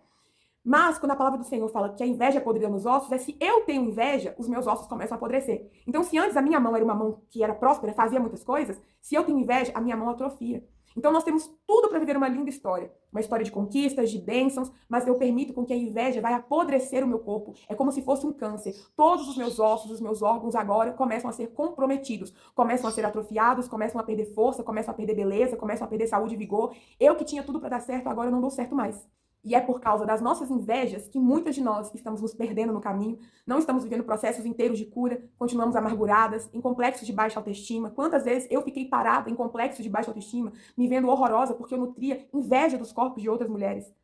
Mas quando a palavra do Senhor fala que a inveja é podridão nos ossos, é se eu tenho inveja, os meus ossos começam a apodrecer. Então, se antes a minha mão era uma mão que era próspera, fazia muitas coisas, se eu tenho inveja, a minha mão atrofia. Então nós temos tudo para viver uma linda história. Uma história de conquistas, de bênçãos, mas eu permito com que a inveja vai apodrecer o meu corpo. É como se fosse um câncer. Todos os meus ossos, os meus órgãos agora começam a ser comprometidos, começam a ser atrofiados, começam a perder força, começam a perder beleza, começam a perder saúde e vigor. Eu que tinha tudo para dar certo, agora eu não dou certo mais. E é por causa das nossas invejas que muitas de nós estamos nos perdendo no caminho, não estamos vivendo processos inteiros de cura, continuamos amarguradas, em complexos de baixa autoestima. Quantas vezes eu fiquei parada em complexos de baixa autoestima, me vendo horrorosa porque eu nutria inveja dos corpos de outras mulheres?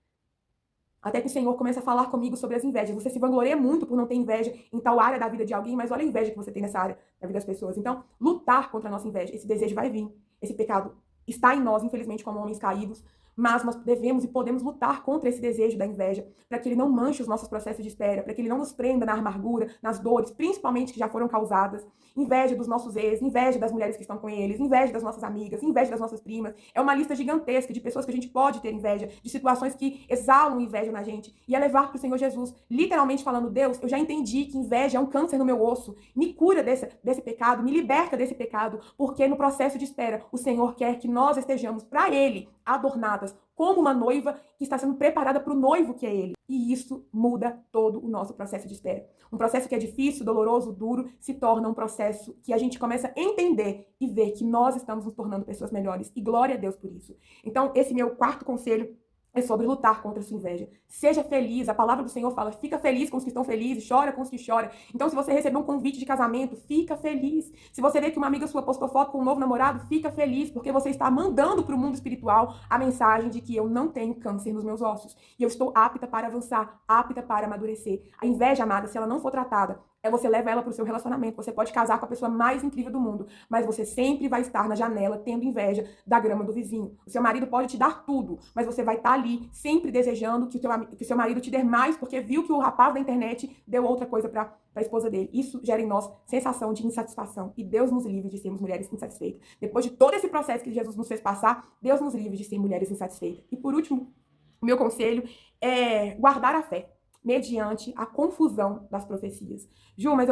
Até que o Senhor começa a falar comigo sobre as invejas. Você se vangloria muito por não ter inveja em tal área da vida de alguém, mas olha a inveja que você tem nessa área da vida das pessoas. Então, lutar contra a nossa inveja. Esse desejo vai vir. Esse pecado está em nós, infelizmente, como homens caídos. Mas nós devemos e podemos lutar contra esse desejo da inveja, para que ele não manche os nossos processos de espera, para que ele não nos prenda na amargura, nas dores, principalmente que já foram causadas. Inveja dos nossos ex, inveja das mulheres que estão com eles, inveja das nossas amigas, inveja das nossas primas. É uma lista gigantesca de pessoas que a gente pode ter inveja, de situações que exalam inveja na gente. E é levar para o Senhor Jesus, literalmente falando: Deus, eu já entendi que inveja é um câncer no meu osso. Me cura desse pecado, me liberta desse pecado, porque no processo de espera, o Senhor quer que nós estejamos para Ele adornadas, como uma noiva que está sendo preparada para o noivo que é Ele. E isso muda todo o nosso processo de espera. Um processo que é difícil, doloroso, duro, se torna um processo que a gente começa a entender e ver que nós estamos nos tornando pessoas melhores. E glória a Deus por isso. Então, esse meu quarto conselho é sobre lutar contra a sua inveja. Seja feliz. A palavra do Senhor fala: fica feliz com os que estão felizes, chora com os que choram. Então, se você receber um convite de casamento, fica feliz. Se você vê que uma amiga sua postou foto com um novo namorado, fica feliz, porque você está mandando para o mundo espiritual a mensagem de que eu não tenho câncer nos meus ossos. E eu estou apta para avançar, apta para amadurecer. A inveja, amada, se ela não for tratada, você leva ela para o seu relacionamento. Você pode casar com a pessoa mais incrível do mundo, mas você sempre vai estar na janela tendo inveja da grama do vizinho. O seu marido pode te dar tudo, mas você vai estar ali sempre desejando que o seu marido te dê mais, porque viu que o rapaz da internet deu outra coisa para a esposa dele. Isso gera em nós sensação de insatisfação. E Deus nos livre de sermos mulheres insatisfeitas. Depois de todo esse processo que Jesus nos fez passar, Deus nos livre de ser mulheres insatisfeitas. E por último, o meu conselho é guardar a fé mediante a confusão das profecias. Ju, mas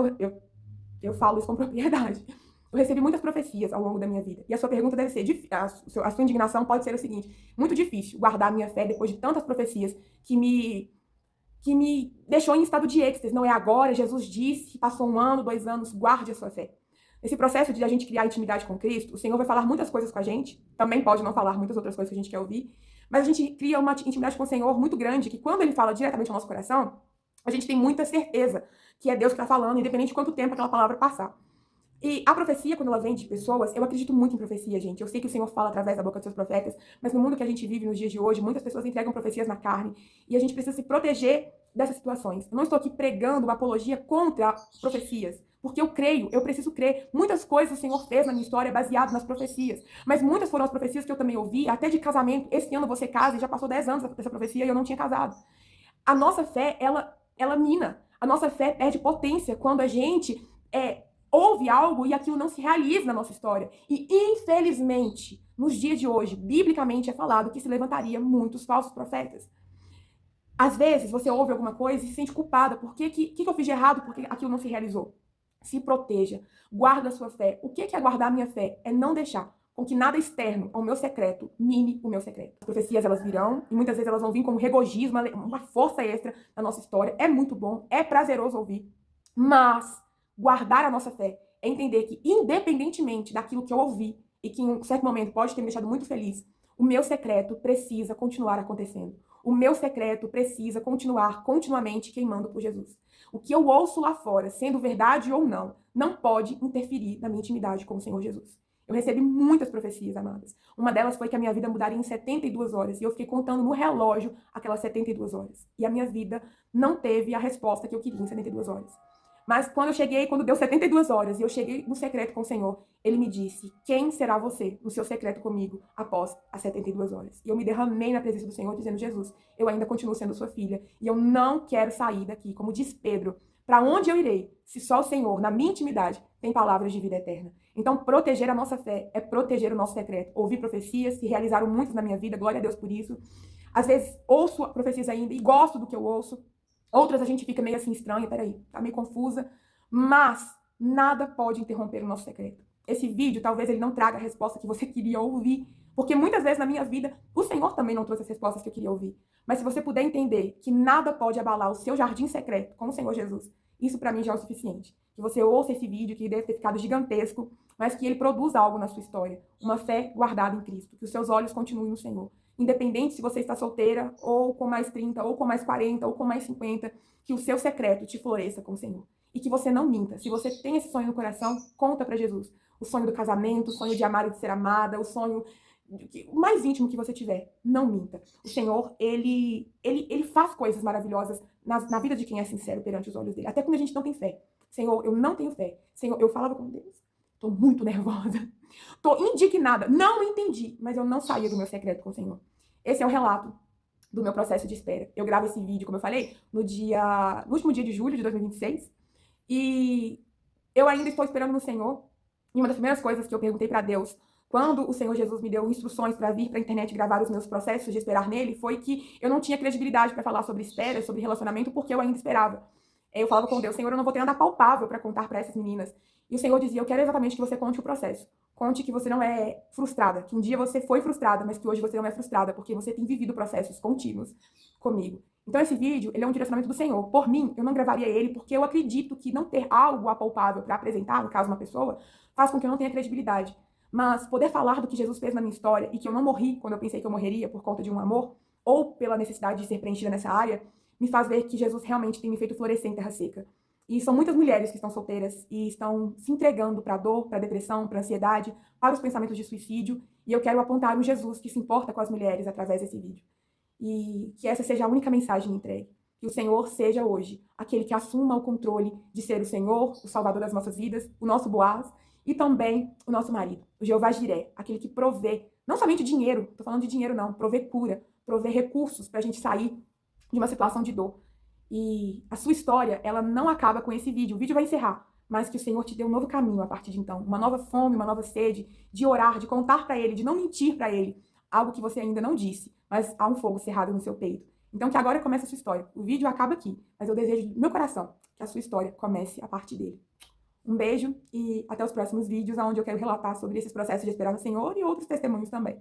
eu falo isso com propriedade. Eu recebi muitas profecias ao longo da minha vida. E a sua pergunta deve ser, a sua indignação pode ser o seguinte: muito difícil guardar a minha fé depois de tantas profecias que me deixou em estado de êxtase. Não é agora, Jesus disse, passou 1 ano, 2 anos, guarde a sua fé. Nesse processo de a gente criar intimidade com Cristo, o Senhor vai falar muitas coisas com a gente, também pode não falar muitas outras coisas que a gente quer ouvir, mas a gente cria uma intimidade com o Senhor muito grande, que quando Ele fala diretamente ao nosso coração, a gente tem muita certeza que é Deus que está falando, independente de quanto tempo aquela palavra passar. E a profecia, quando ela vem de pessoas, eu acredito muito em profecia, gente. Eu sei que o Senhor fala através da boca dos seus profetas, mas no mundo que a gente vive nos dias de hoje, muitas pessoas entregam profecias na carne, e a gente precisa se proteger dessas situações. Eu não estou aqui pregando uma apologia contra profecias, porque eu creio, eu preciso crer. Muitas coisas o Senhor fez na minha história baseado nas profecias, mas muitas foram as profecias que eu também ouvi, até de casamento. Esse ano você casa, e já passou 10 anos dessa profecia e eu não tinha casado. A nossa fé, ela mina. A nossa fé perde potência quando a gente ouve algo e aquilo não se realiza na nossa história. E, infelizmente, nos dias de hoje, biblicamente é falado que se levantaria muitos falsos profetas. Às vezes, você ouve alguma coisa e se sente culpada. Por que eu fiz de errado? Porque aquilo não se realizou. Se proteja. Guarda a sua fé. O que é guardar a minha fé? É não deixar com que nada externo ao meu secreto mine o meu secreto. As profecias, elas virão, e muitas vezes elas vão vir como regozijo, uma força extra na nossa história. É muito bom, é prazeroso ouvir. Mas guardar a nossa fé é entender que, independentemente daquilo que eu ouvi, e que em um certo momento pode ter me deixado muito feliz, o meu secreto precisa continuar acontecendo. O meu secreto precisa continuar continuamente queimando por Jesus. O que eu ouço lá fora, sendo verdade ou não, não pode interferir na minha intimidade com o Senhor Jesus. Eu recebi muitas profecias, amadas. Uma delas foi que a minha vida mudaria em 72 horas. E eu fiquei contando no relógio aquelas 72 horas. E a minha vida não teve a resposta que eu queria em 72 horas. Mas quando deu 72 horas e eu cheguei no secreto com o Senhor, Ele me disse: quem será você no seu secreto comigo após as 72 horas? E eu me derramei na presença do Senhor dizendo: Jesus, eu ainda continuo sendo sua filha e eu não quero sair daqui. Como diz Pedro, para onde eu irei se só o Senhor, na minha intimidade, tem palavras de vida eterna? Então, proteger a nossa fé é proteger o nosso secreto. Ouvi profecias, se realizaram muitas na minha vida, glória a Deus por isso. Às vezes, ouço profecias ainda e gosto do que eu ouço. Outras a gente fica meio assim estranha, peraí, tá meio confusa. Mas nada pode interromper o nosso secreto. Esse vídeo, talvez ele não traga a resposta que você queria ouvir. Porque muitas vezes na minha vida, o Senhor também não trouxe as respostas que eu queria ouvir. Mas se você puder entender que nada pode abalar o seu jardim secreto com o Senhor Jesus, isso para mim já é o suficiente. Que você ouça esse vídeo, que deve ter ficado gigantesco, mas que ele produza algo na sua história. Uma fé guardada em Cristo. Que os seus olhos continuem no Senhor. Independente se você está solteira, ou com mais 30, ou com mais 40, ou com mais 50, que o seu secreto te floresça com o Senhor. E que você não minta. Se você tem esse sonho no coração, conta para Jesus. O sonho do casamento, o sonho de amar e de ser amada, o sonho o mais íntimo que você tiver, não minta. O Senhor, ele faz coisas maravilhosas na vida de quem é sincero perante os olhos dele. Até quando a gente não tem fé. Senhor, eu não tenho fé. Senhor, eu falava com Deus. Tô muito nervosa. Tô indignada. Não entendi, mas eu não saía do meu secreto com o Senhor. Esse é o relato do meu processo de espera. Eu gravo esse vídeo, como eu falei, no último dia de julho de 2026. E eu ainda estou esperando no Senhor. E uma das primeiras coisas que eu perguntei para Deus quando o Senhor Jesus me deu instruções para vir para a internet gravar os meus processos de esperar nele, foi que eu não tinha credibilidade para falar sobre espera, sobre relacionamento, porque eu ainda esperava. Eu falava com Deus, Senhor, eu não vou ter nada palpável para contar para essas meninas. E o Senhor dizia, eu quero exatamente que você conte o processo. Conte que você não é frustrada, que um dia você foi frustrada, mas que hoje você não é frustrada, porque você tem vivido processos contínuos comigo. Então esse vídeo, ele é um direcionamento do Senhor. Por mim, eu não gravaria ele, porque eu acredito que não ter algo apalpável para apresentar, no caso uma pessoa, faz com que eu não tenha credibilidade. Mas poder falar do que Jesus fez na minha história e que eu não morri quando eu pensei que eu morreria por conta de um amor, ou pela necessidade de ser preenchida nessa área, me faz ver que Jesus realmente tem me feito florescer em terra seca. E são muitas mulheres que estão solteiras e estão se entregando para a dor, para a depressão, para a ansiedade, para os pensamentos de suicídio. E eu quero apontar um Jesus que se importa com as mulheres através desse vídeo. E que essa seja a única mensagem entregue. Que o Senhor seja hoje aquele que assuma o controle de ser o Senhor, o Salvador das nossas vidas, o nosso Boaz, e também o nosso marido, o Jeová Jiré, aquele que provê, não somente dinheiro, estou falando de dinheiro não, provê cura, provê recursos para a gente sair de uma situação de dor. E a sua história, ela não acaba com esse vídeo, o vídeo vai encerrar, mas que o Senhor te dê um novo caminho a partir de então, uma nova fome, uma nova sede, de orar, de contar para Ele, de não mentir para Ele, algo que você ainda não disse, mas há um fogo cerrado no seu peito. Então que agora começa a sua história. O vídeo acaba aqui, mas eu desejo do meu coração que a sua história comece a partir dele. Um beijo e até os próximos vídeos, onde eu quero relatar sobre esses processos de esperar no Senhor e outros testemunhos também.